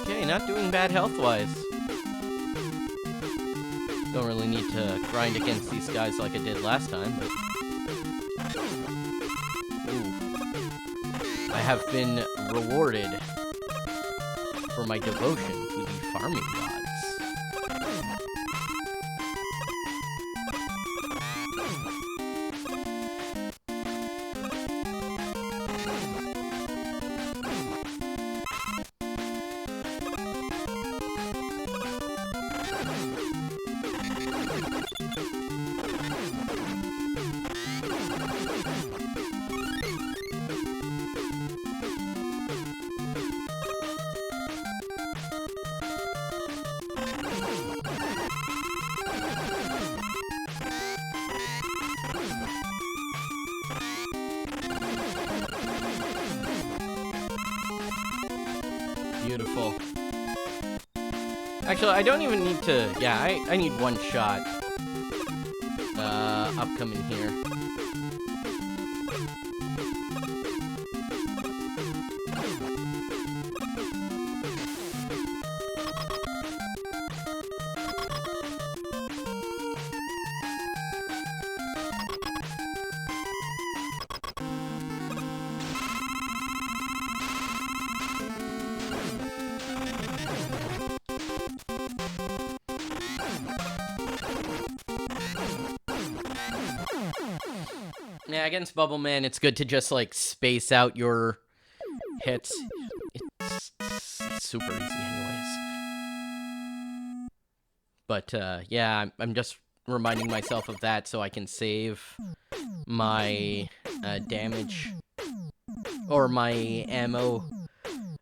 Okay, not doing bad health-wise. Don't really need to grind against these guys like I did last time, but... Ooh. I have been rewarded for my devotion to the farming gods. Beautiful. Actually, I don't even need to... Yeah, I need one shot. Upcoming here. Yeah, against Bubble Man, it's good to just, like, space out your hits. It's super easy anyways. But, yeah, I'm just reminding myself of that so I can save my damage or my ammo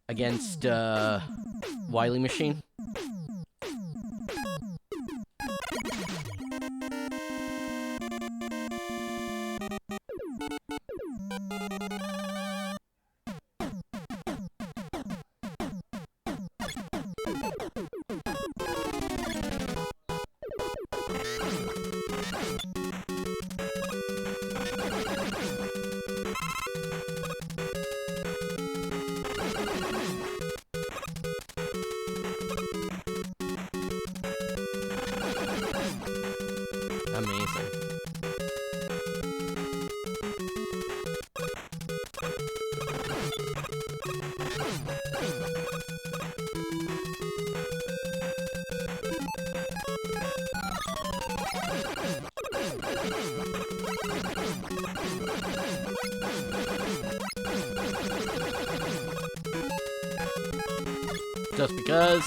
against Wily Machine. Amazing. Just because.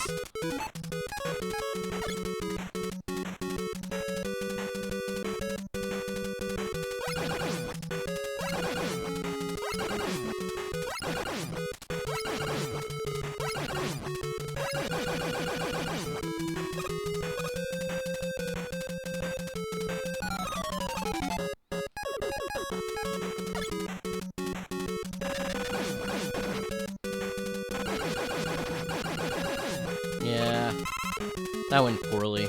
Yeah, that went poorly.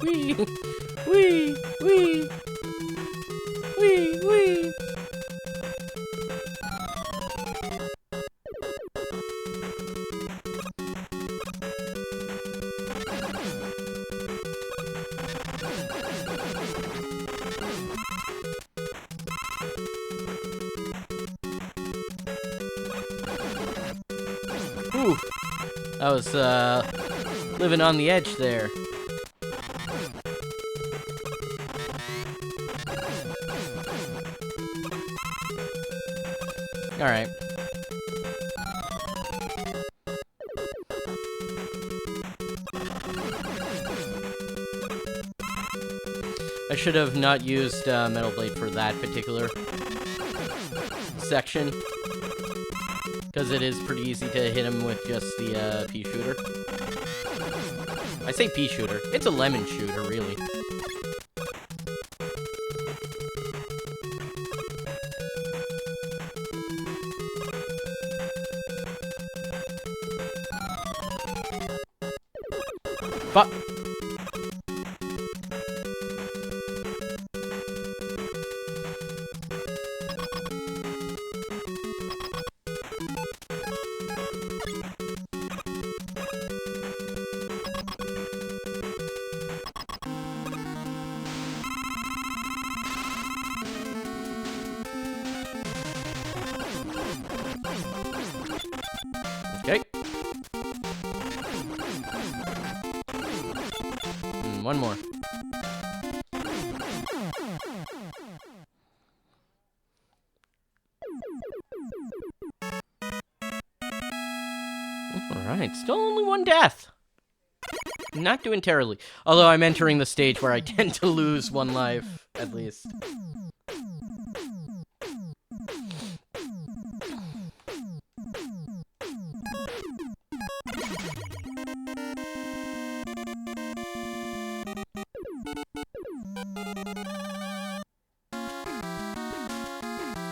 Wee, wee, wee, wee, wee. Ooh, I was living on the edge there. All right. I should have not used Metal Blade for that particular section, because it is pretty easy to hit him with just the pea shooter. I say pea shooter. It's a lemon shooter, really. Fuck. Okay. One more. Alright, still only one death. Not doing terribly. Although I'm entering the stage where I tend to lose one life, at least.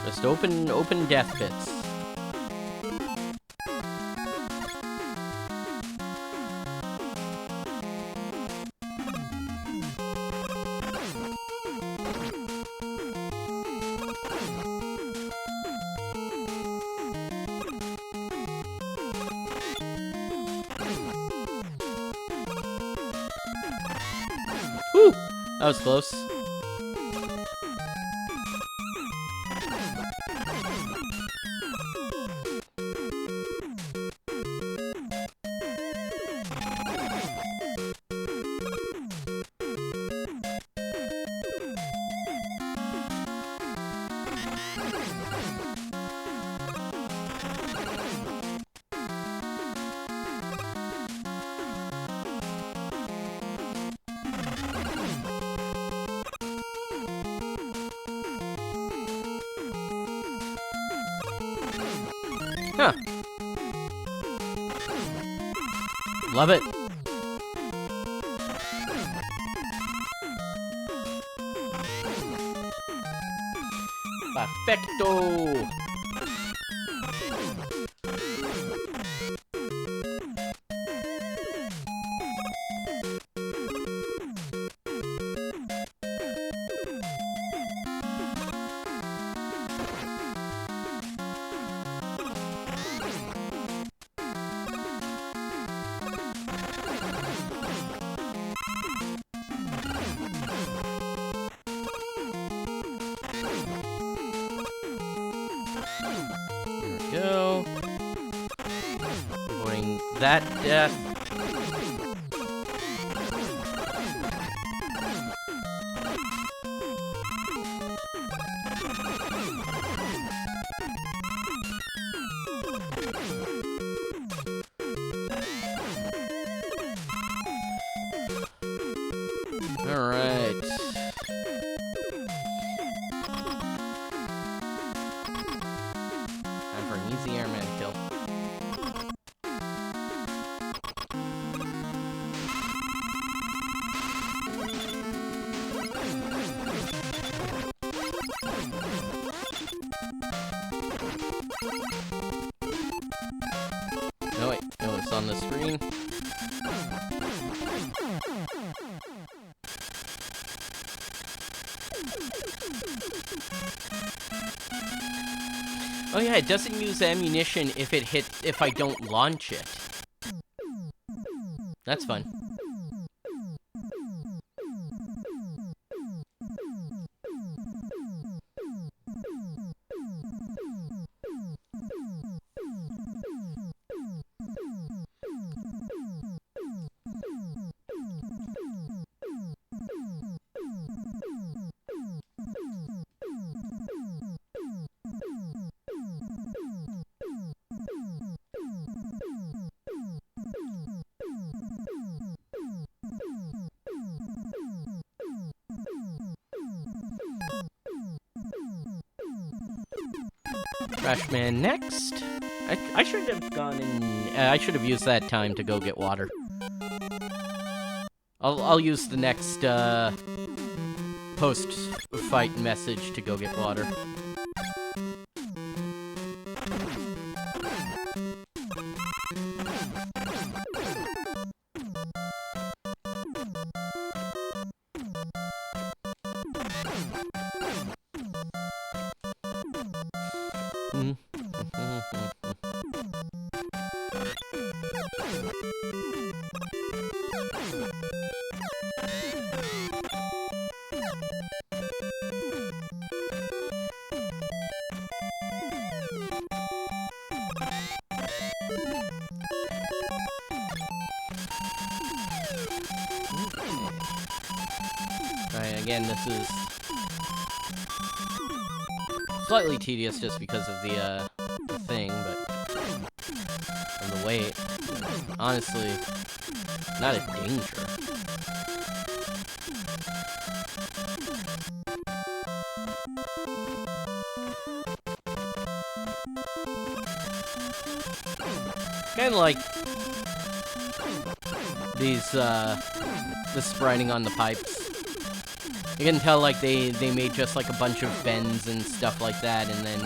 Just open death pits. Whew! That was close. Love it. Perfecto. Go. Avoiding that death. All right. Time for an easy airman kill. No, wait. No, it's on the screen. Oh yeah, it doesn't use ammunition if I don't launch it. That's fun. Freshman next. I should have gone in. I should have used that time to go get water. I'll use the next post-fight message to go get water. Right, again, this is slightly tedious just because of the thing, but and the wait. Honestly, not a danger. Kind of like these, the spriting on the pipes. You can tell, like, they made just, like, a bunch of bends and stuff like that, and then,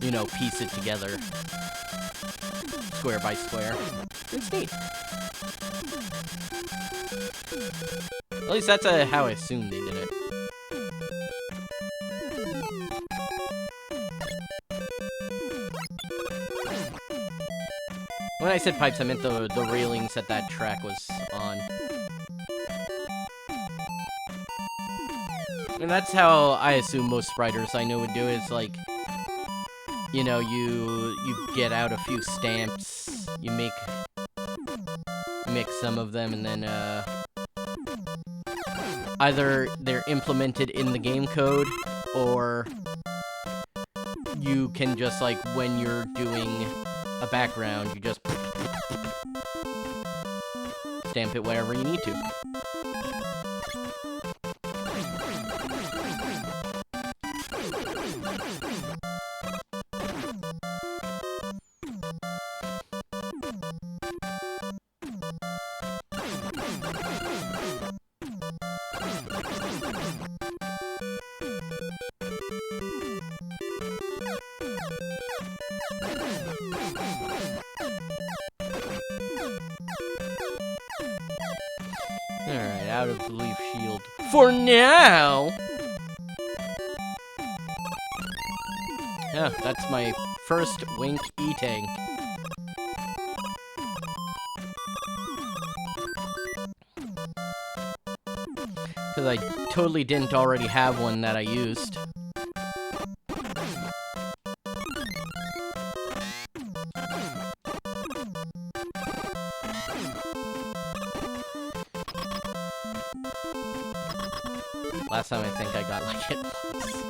you know, piece it together. Square by square. It's neat. At least that's how I assumed they did it. When I said pipes, I meant the railings that track was on. And that's how I assume most spriters I know would do it. It's like, you know, you get out a few stamps, you make some of them, and then either they're implemented in the game code, or you can just, like, when you're doing a background, you just stamp it wherever you need to. Alright, out of the leaf shield. For now! Yeah, that's my first wink eating. Because I totally didn't already have one that I used. Last time I think I got like it once.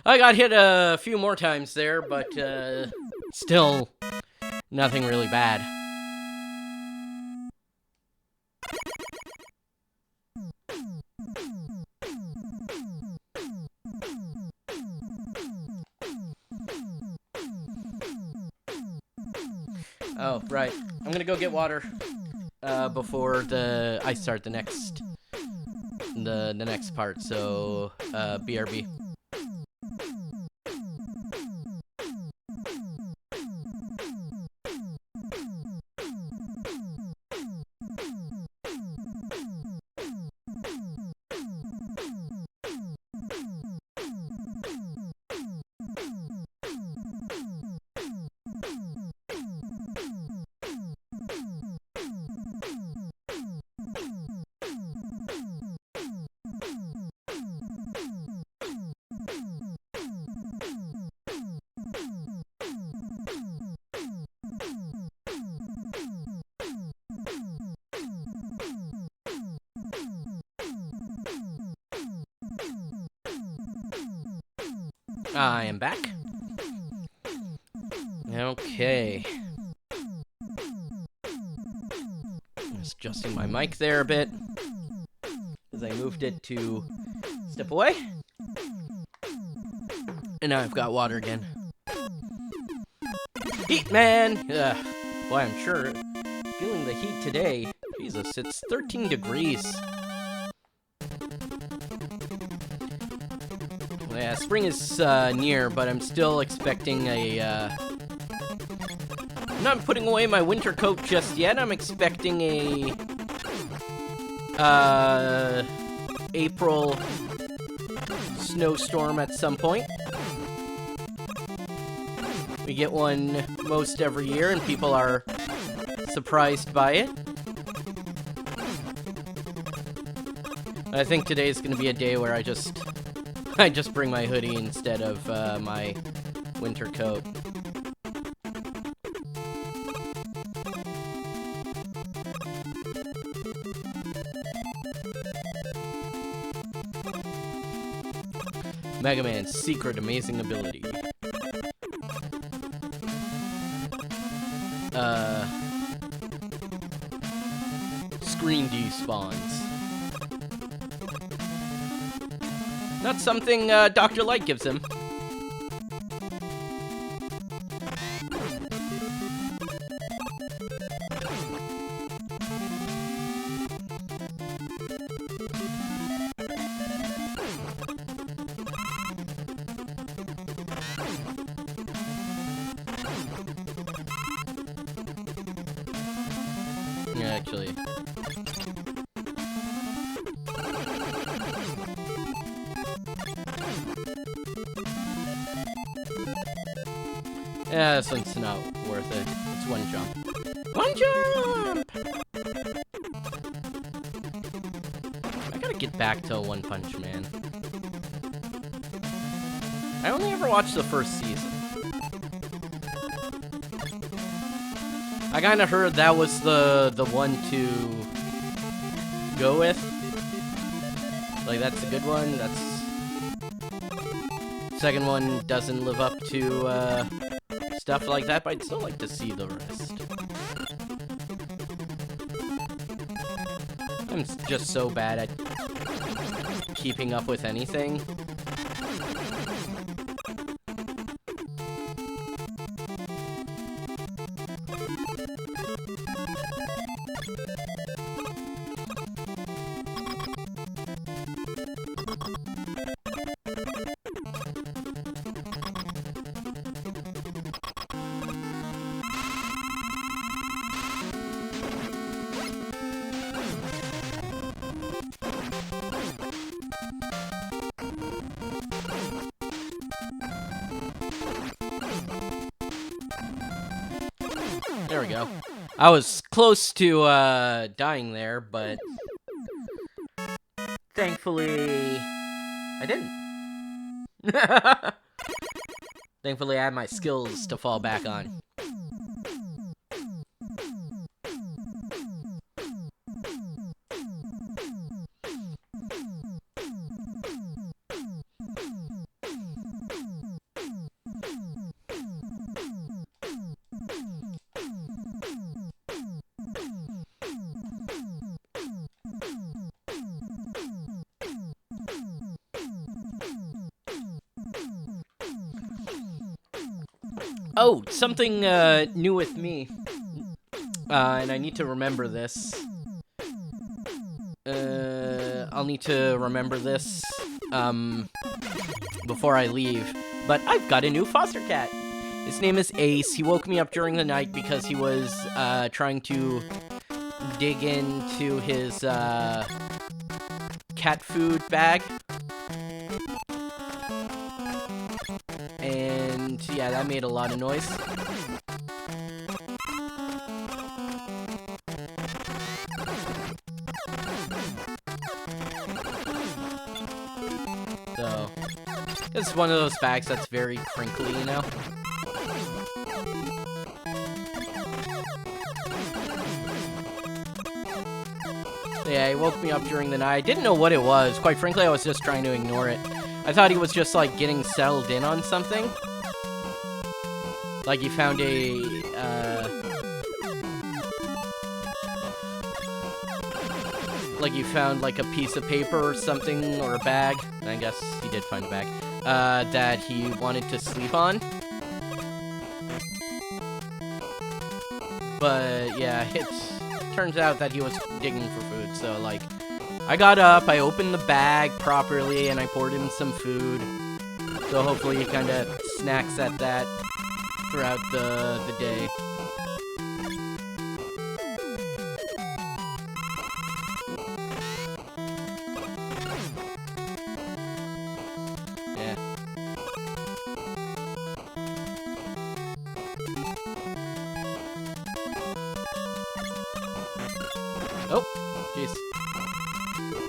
I got hit a few more times there, but still nothing really bad. Oh, right. I'm gonna go get water before I start the next part. So BRB. I am back. Okay. Just adjusting my mic there a bit, as I moved it to step away. And now I've got water again. Heat, man! Ugh. Boy, I'm sure feeling the heat today. Jesus, it's 13 degrees. Yeah, spring is near, but I'm still expecting a, I'm not putting away my winter coat just yet. I'm expecting a, April snowstorm at some point. We get one most every year, and people are surprised by it. I think today is going to be a day where I just bring my hoodie instead of my winter coat. Mega Man's secret amazing ability. Screen despawns. Not something Dr. Light gives him. Yeah, actually. Yeah, this one's not worth it. It's one jump. One jump! I gotta get back to One Punch Man. I only ever watched the first season. I kinda heard that was the one to go with. Like, that's a good one. Second one doesn't live up to, stuff like that, but I'd still like to see the rest. I'm just so bad at keeping up with anything. we go. I was close to dying there, but thankfully I didn't. Thankfully I had my skills to fall back on. Oh, something new with me. And I need to remember this. I'll need to remember this before I leave. But I've got a new foster cat. His name is Ace. He woke me up during the night because he was trying to dig into his cat food bag. And yeah, that made a lot of noise. So, it's one of those bags that's very crinkly, you know? Yeah, he woke me up during the night. I didn't know what it was. Quite frankly, I was just trying to ignore it. I thought he was just, like, getting settled in on something. Like, he found a, like, he found, like, a piece of paper or something, or a bag. I guess he did find a bag. That he wanted to sleep on. But, yeah, it turns out that he was digging for food, so, like, I got up, I opened the bag properly, and I poured him some food. So hopefully he kind of snacks at that throughout the day. Yeah. Oh, jeez.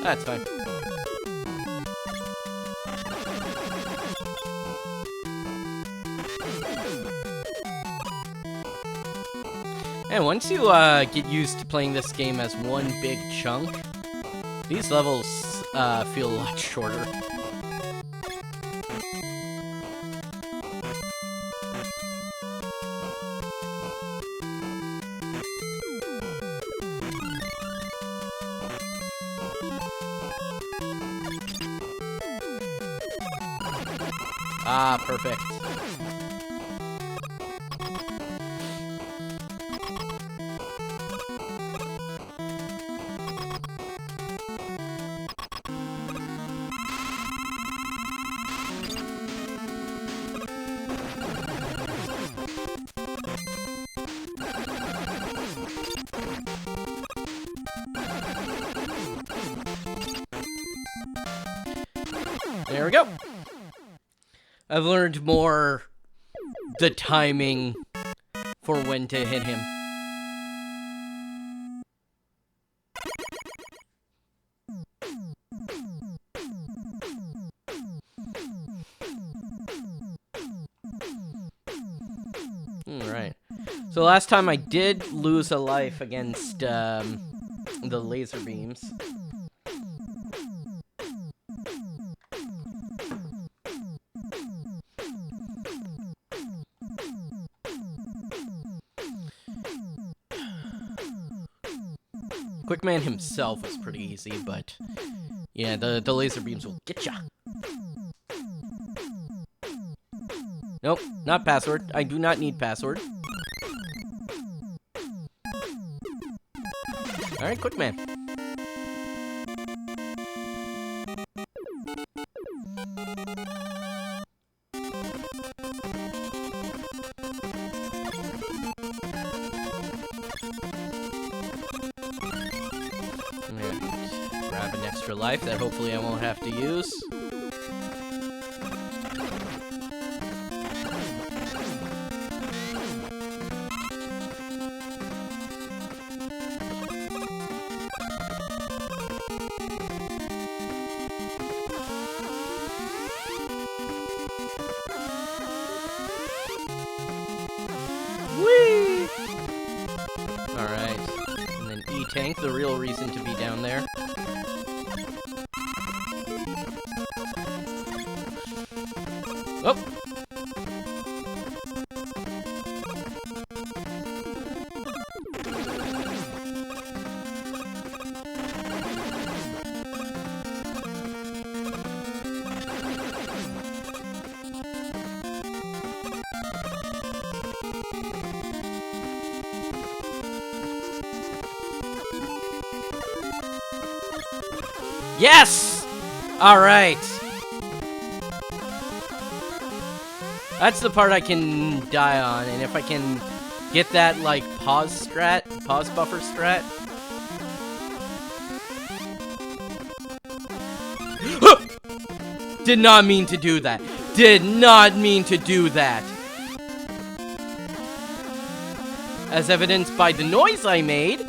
That's fine. And once you get used to playing this game as one big chunk, these levels feel a lot shorter. Ah, perfect. There we go. I've learned more the timing for when to hit him. Alright. So last time I did lose a life against the laser beams. Quickman himself was pretty easy, but yeah, the laser beams will get ya. Nope, not password. I do not need password. Alright, Quickman. Grab an extra life that hopefully I won't have to use. real reason to be down there. Oh! Yes! Alright. That's the part I can die on, and if I can get that, like, pause buffer strat. Did not mean to do that. Did not mean to do that. As evidenced by the noise I made.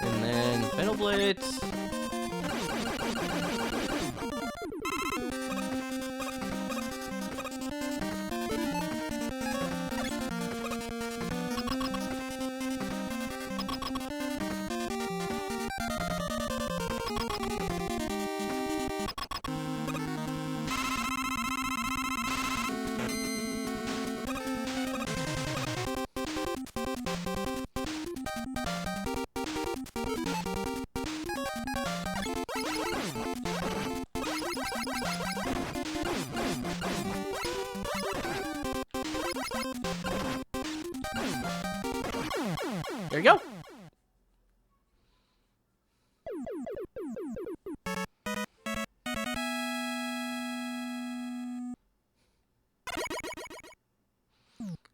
And then Final Blitz. There you go.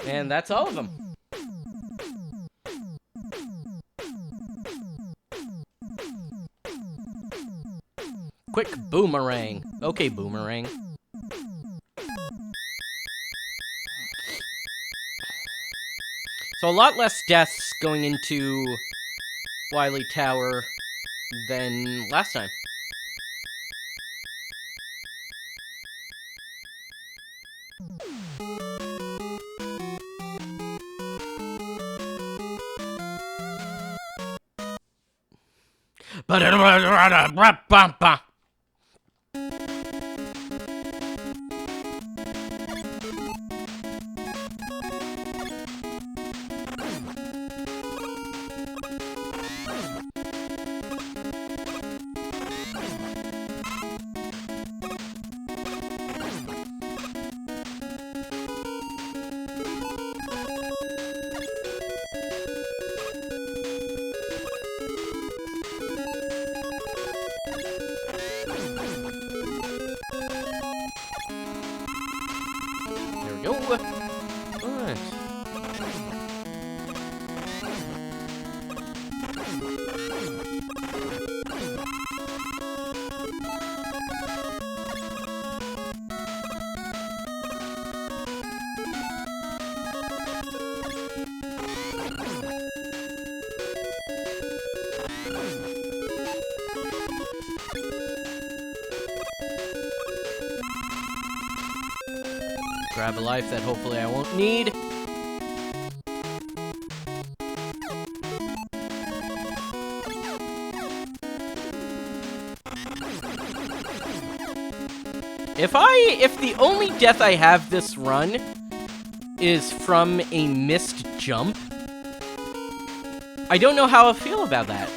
And that's all of them. Quick boomerang. Okay, boomerang. So a lot less deaths going into Wily Tower than last time. There we go. Alright. Grab a life that hopefully I won't need. If the only death I have this run is from a missed jump, I don't know how I feel about that.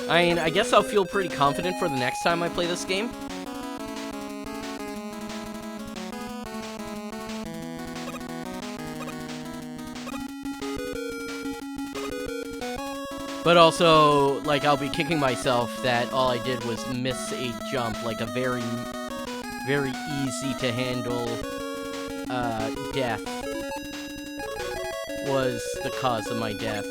I mean, I guess I'll feel pretty confident for the next time I play this game. But also, like, I'll be kicking myself that all I did was miss a jump, like a very, very easy to handle death was the cause of my death.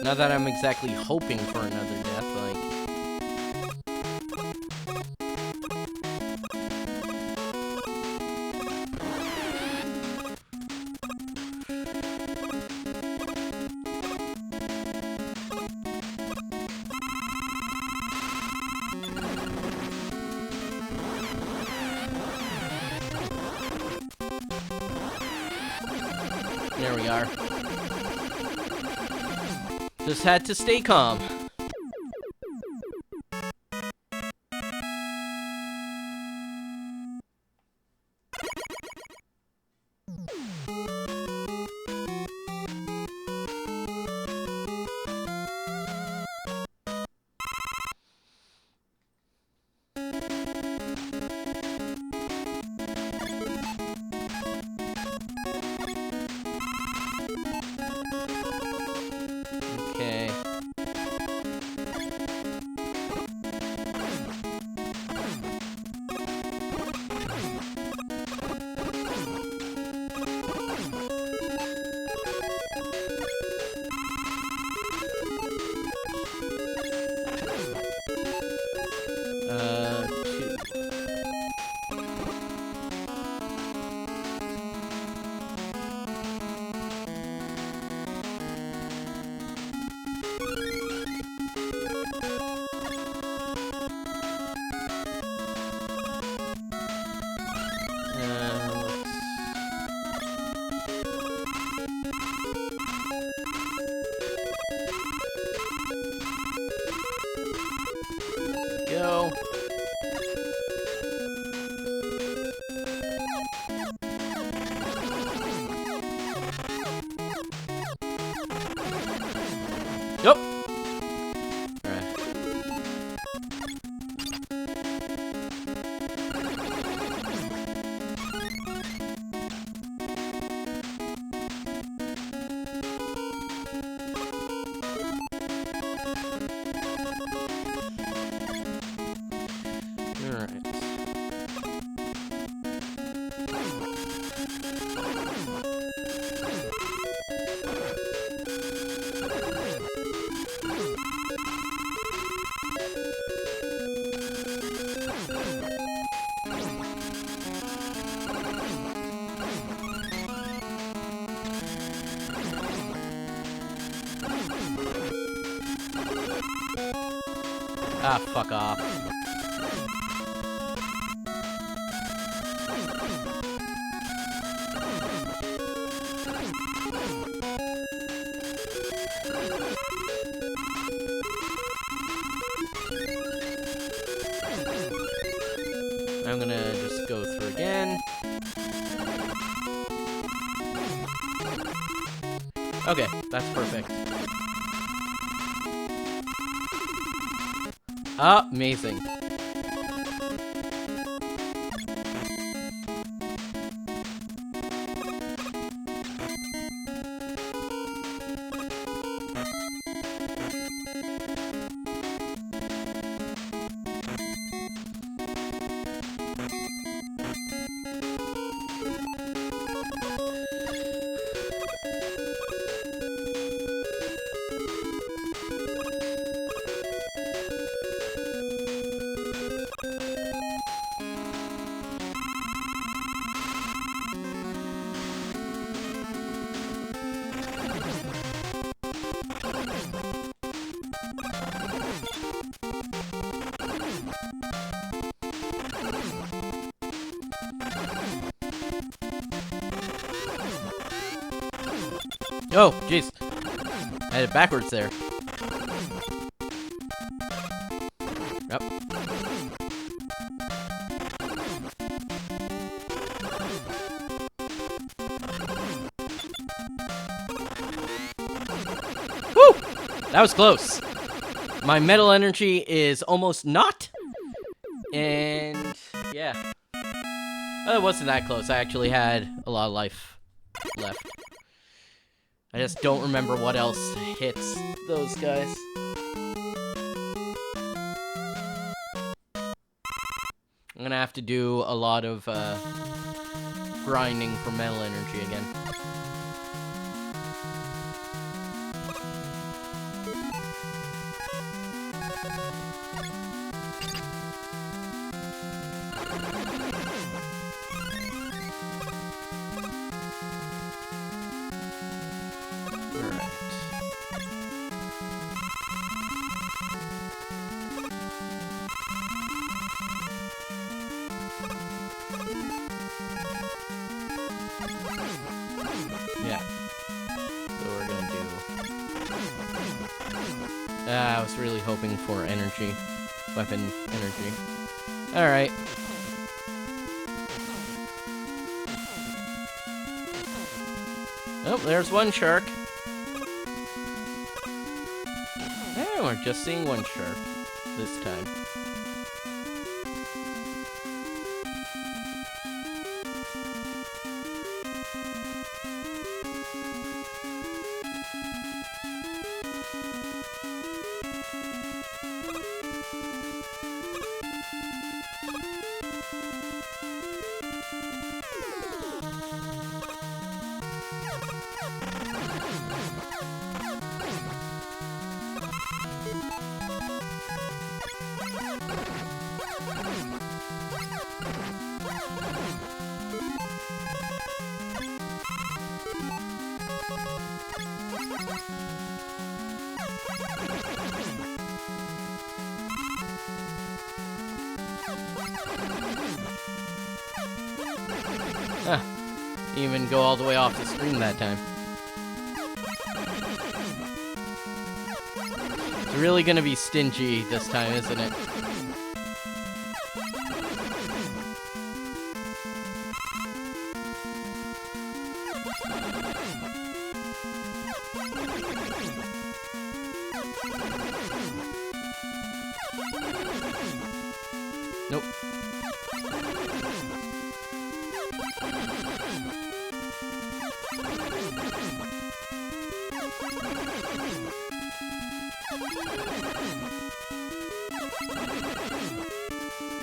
Not that I'm exactly hoping for another death, like... There we are. Just had to stay calm. Okay. Go. Nope. Alright. Ah, fuck off. I'm gonna just go through again. Okay, that's perfect. Amazing. Oh, jeez. I had it backwards there. Yep. Woo! That was close. My metal energy is almost not. And yeah. Oh, it wasn't that close. I actually had a lot of life left. I just don't remember what else hits those guys. I'm gonna have to do a lot of grinding for metal energy again. Yeah. So we're gonna do... I was really hoping for energy. Weapon energy. Alright. Oh, there's one shark. Yeah, we're just seeing one shark this time. Huh. Even go all the way off the screen that time. It's really gonna be stingy this time, isn't it? Nope.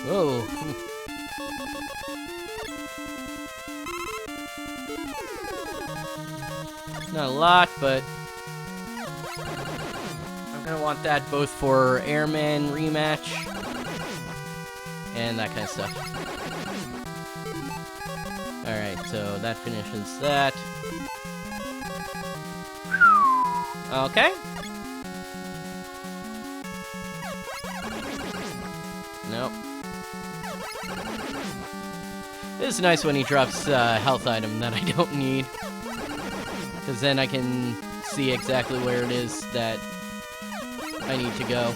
Whoa. Not a lot, but I'm gonna want that both for Airman rematch and that kind of stuff. Alright, so that finishes that. Okay. Nope. It's nice when he drops a health item that I don't need. Because then I can see exactly where it is that I need to go.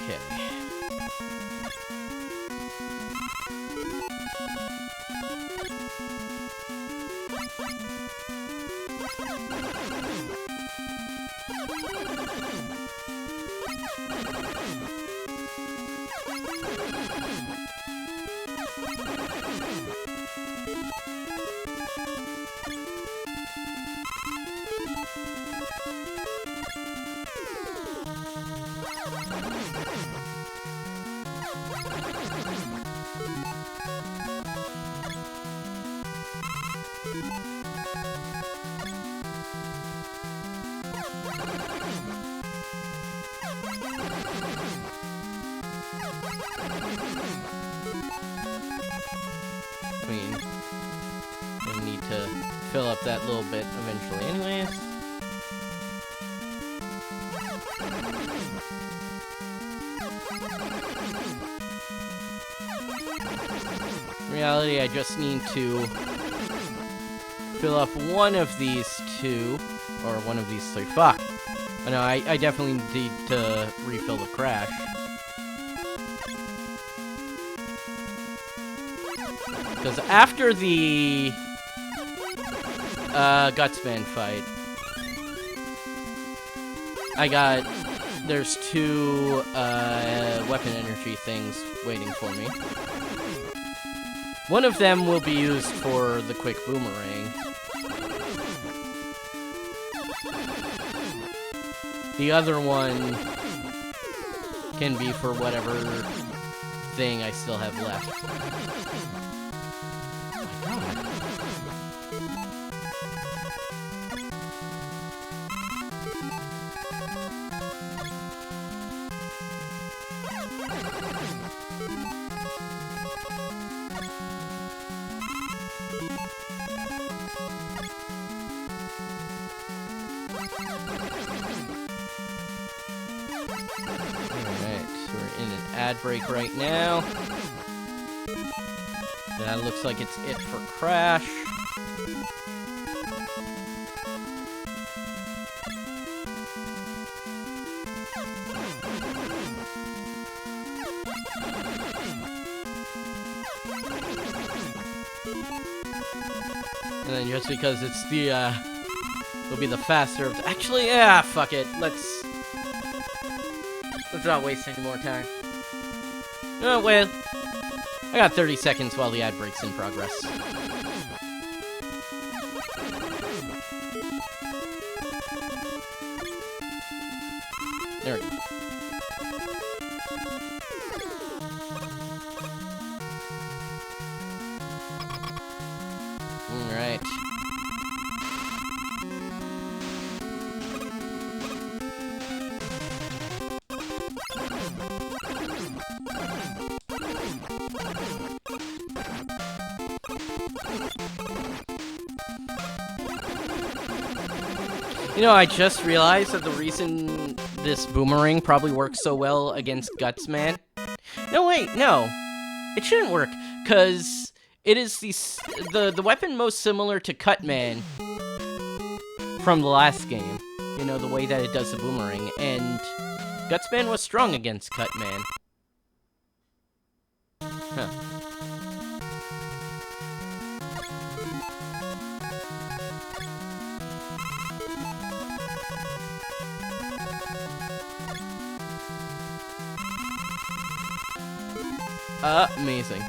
Okay. I mean, I need to fill up that little bit eventually anyways. In reality, I just need to fill up one of these two, or one of these three. Fuck! Oh, no, I definitely need to refill the crash. Because after the Gutsman fight. There's 2, weapon energy things waiting for me. One of them will be used for the quick boomerang. The other one can be for whatever thing I still have left. Oh my God. Ad break right now. That looks like it's it for Crash. And then just because it's the, it'll be the faster of actually, yeah, fuck it. Let's not waste any more time. Oh, well, I got 30 seconds while the ad break's in progress. There we go. All right. You know, I just realized that the reason this boomerang probably works so well against Gutsman... No, wait, no. It shouldn't work, because it is the weapon most similar to Cutman from the last game. You know, the way that it does the boomerang, and Gutsman was strong against Cutman. Huh. Amazing.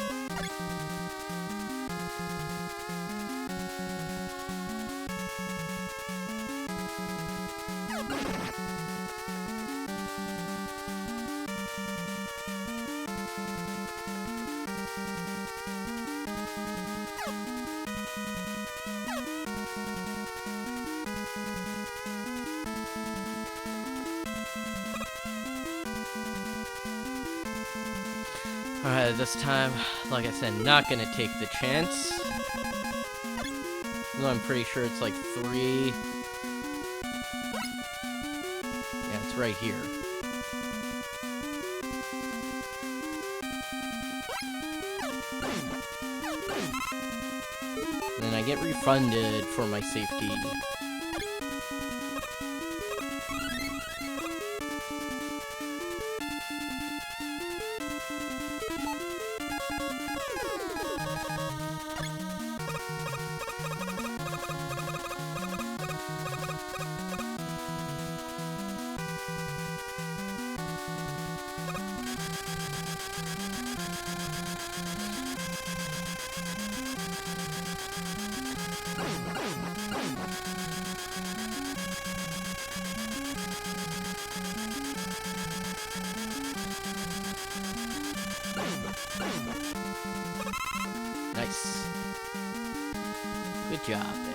Alright, this time, like I said, not gonna take the chance. Though I'm pretty sure it's like 3. Yeah, it's right here. And then I get refunded for my safety. Nice. Good job there.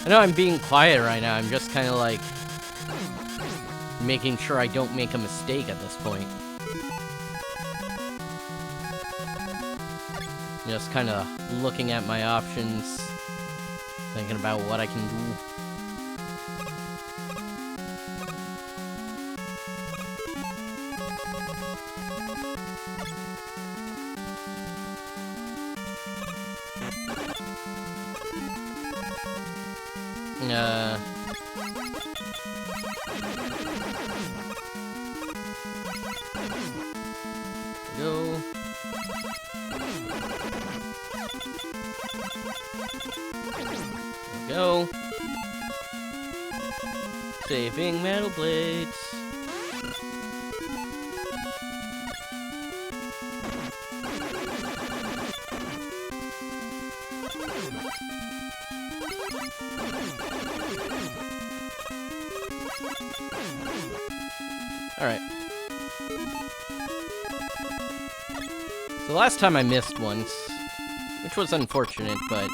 I know I'm being quiet right now, I'm just kind of like making sure I don't make a mistake at this point. Just kind of looking at my options, thinking about what I can do. Go. Go. Saving metal blades. Alright. So last time I missed once, which was unfortunate, but...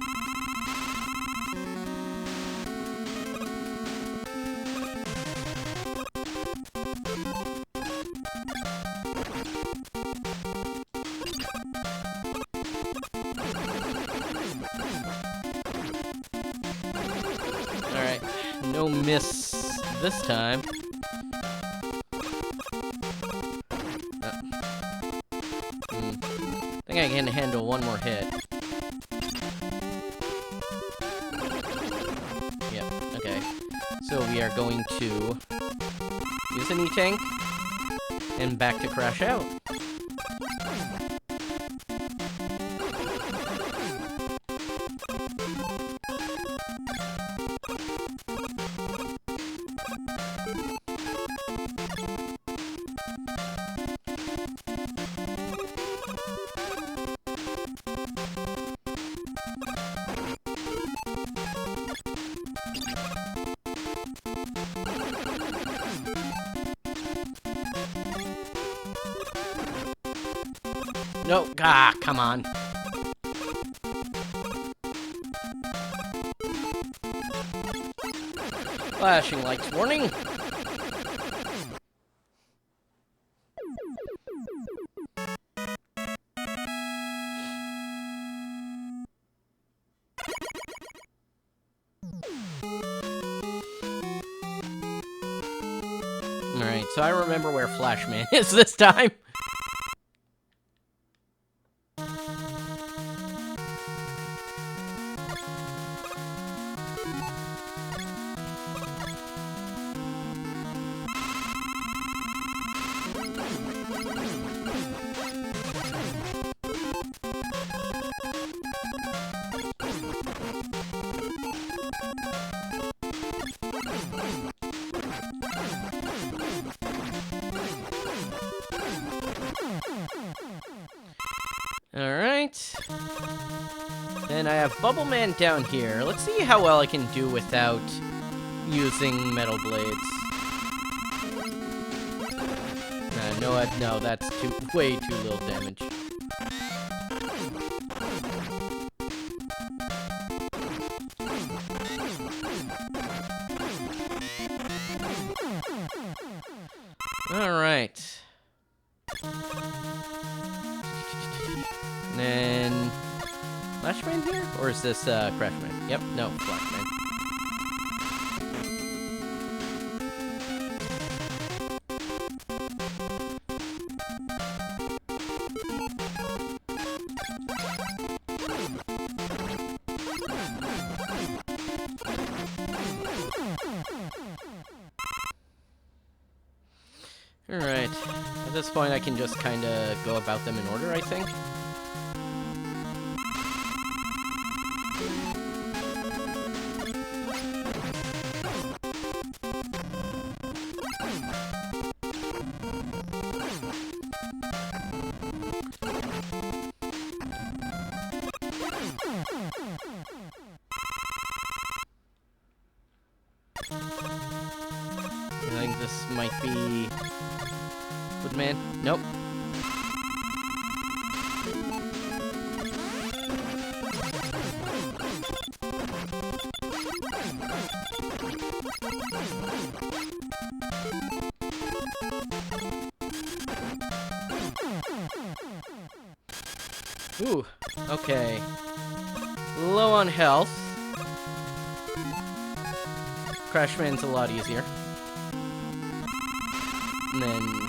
Alright, no miss this time. I think I can handle one more hit. Yep, okay. So we are going to use an E-Tank and back to crash out. No, come on. Flashing lights warning. Alright, so I remember where Flashman is this time. Alright. Then I Bubble Man down here. Let's see how well I can do without using metal blades. No, that's way too little damage. Alright. And then... Flashman here? Or is this, Crashman? Yep, no, Flashman. Alright. At this point, I can just kind of go about them in order, I think. I think this might be... Woodman? Nope. Ooh, okay. Low on health. Crashman's a lot easier. And then...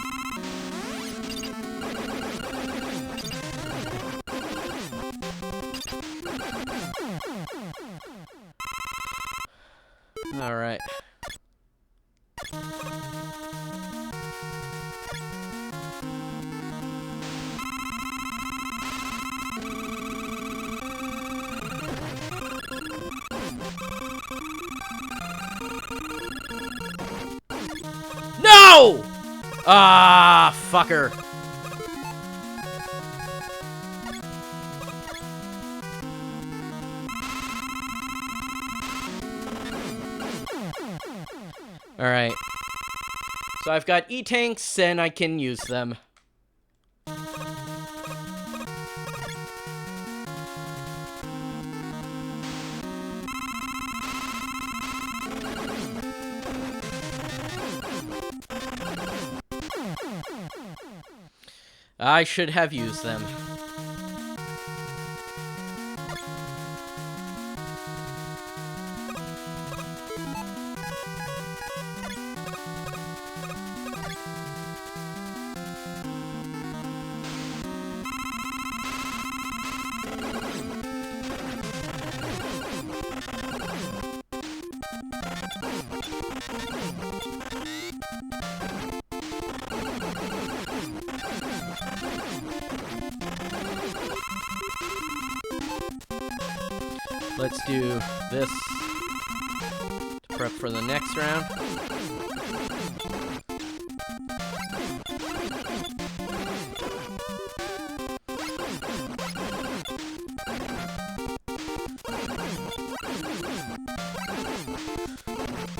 Alright. No! Ah, fucker. Alright. So I've got E-tanks and I can use them. I should have used them. Let's do this to prep for the next round.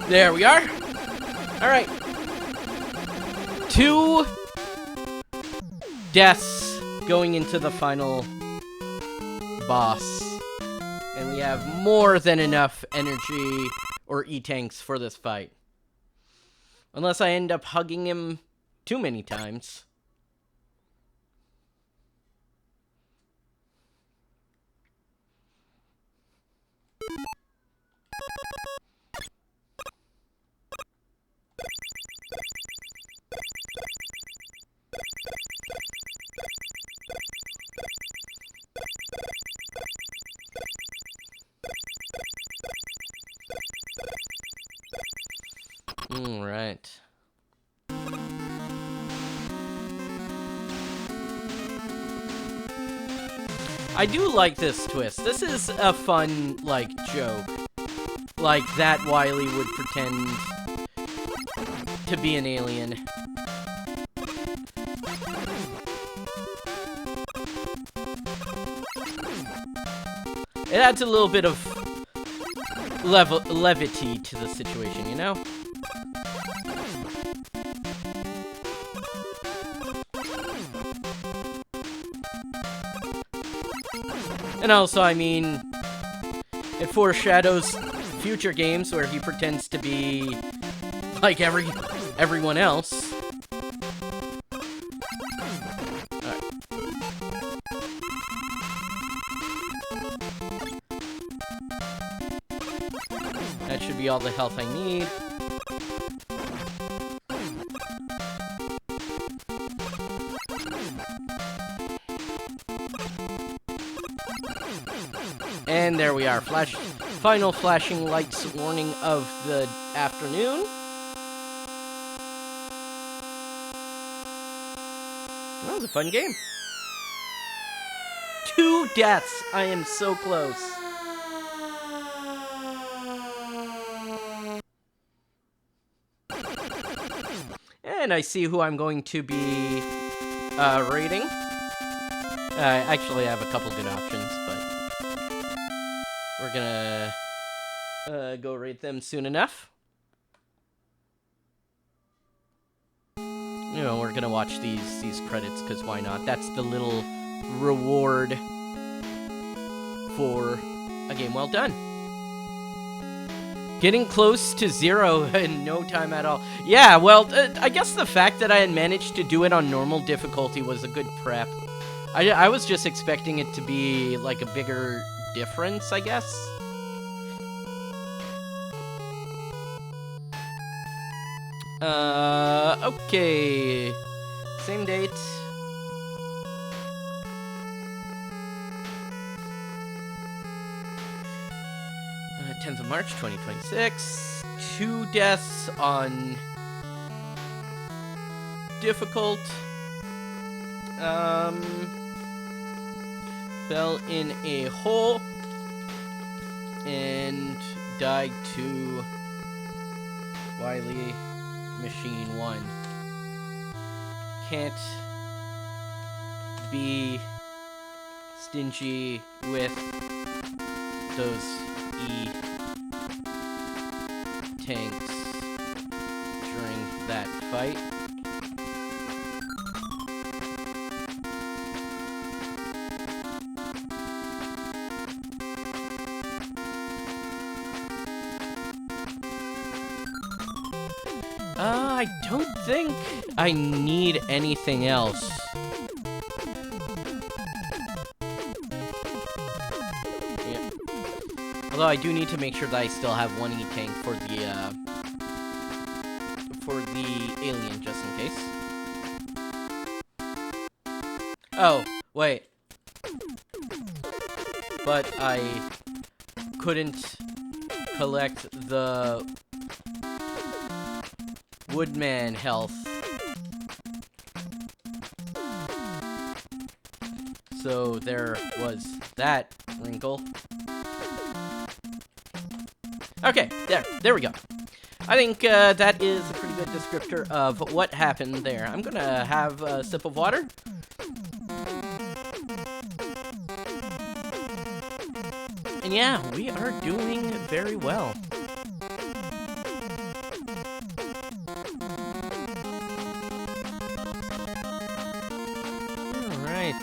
There we are. All right. 2 deaths going into the final boss. And we have more than enough energy or E-tanks for this fight. Unless I end up hugging him too many times. Right. I do like this twist. This is a fun, like, joke. Like, that Wily would pretend to be an alien. It adds a little bit of levity to the situation, you know? And also, I mean, it foreshadows future games where he pretends to be like everyone else. Alright. That should be all the health I need. And there we are, final flashing lights warning of the afternoon. That was a fun game. 2 deaths, I am so close. And I see who I'm going to be rating. Actually, I have a couple good options, but we're gonna go rate them soon enough. You know, we're gonna watch these credits, because why not? That's the little reward for a game well done. Getting close to 0 in no time at all. Yeah, well, I guess the fact that I had managed to do it on normal difficulty was a good prep. I was just expecting it to be, like, a bigger difference, I guess. Okay. Same date. 10th of March, 2026. 2 deaths on difficult. Fell in a hole and died to Wily Machine 1. Can't be stingy with those E tanks during that fight. I don't think I need anything else. Yeah. Although I do need to make sure that I still have one E-tank for the alien, just in case. Oh, wait. But I couldn't collect the Woodman health. So there was that wrinkle. Okay, there we go. I think that is a pretty good descriptor of what happened there. I'm gonna have a sip of water. And yeah, we are doing very well. Alright.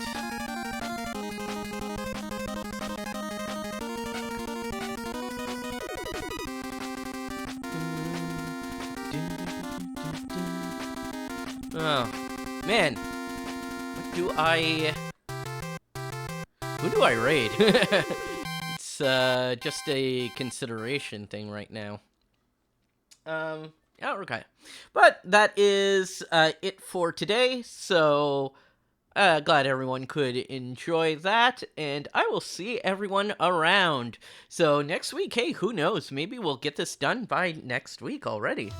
Oh, man. Who do I raid? It's just a consideration thing right now. Yeah, okay. But that is it for today, so glad everyone could enjoy that, and I will see everyone around. So next week, hey, who knows? Maybe we'll get this done by next week already.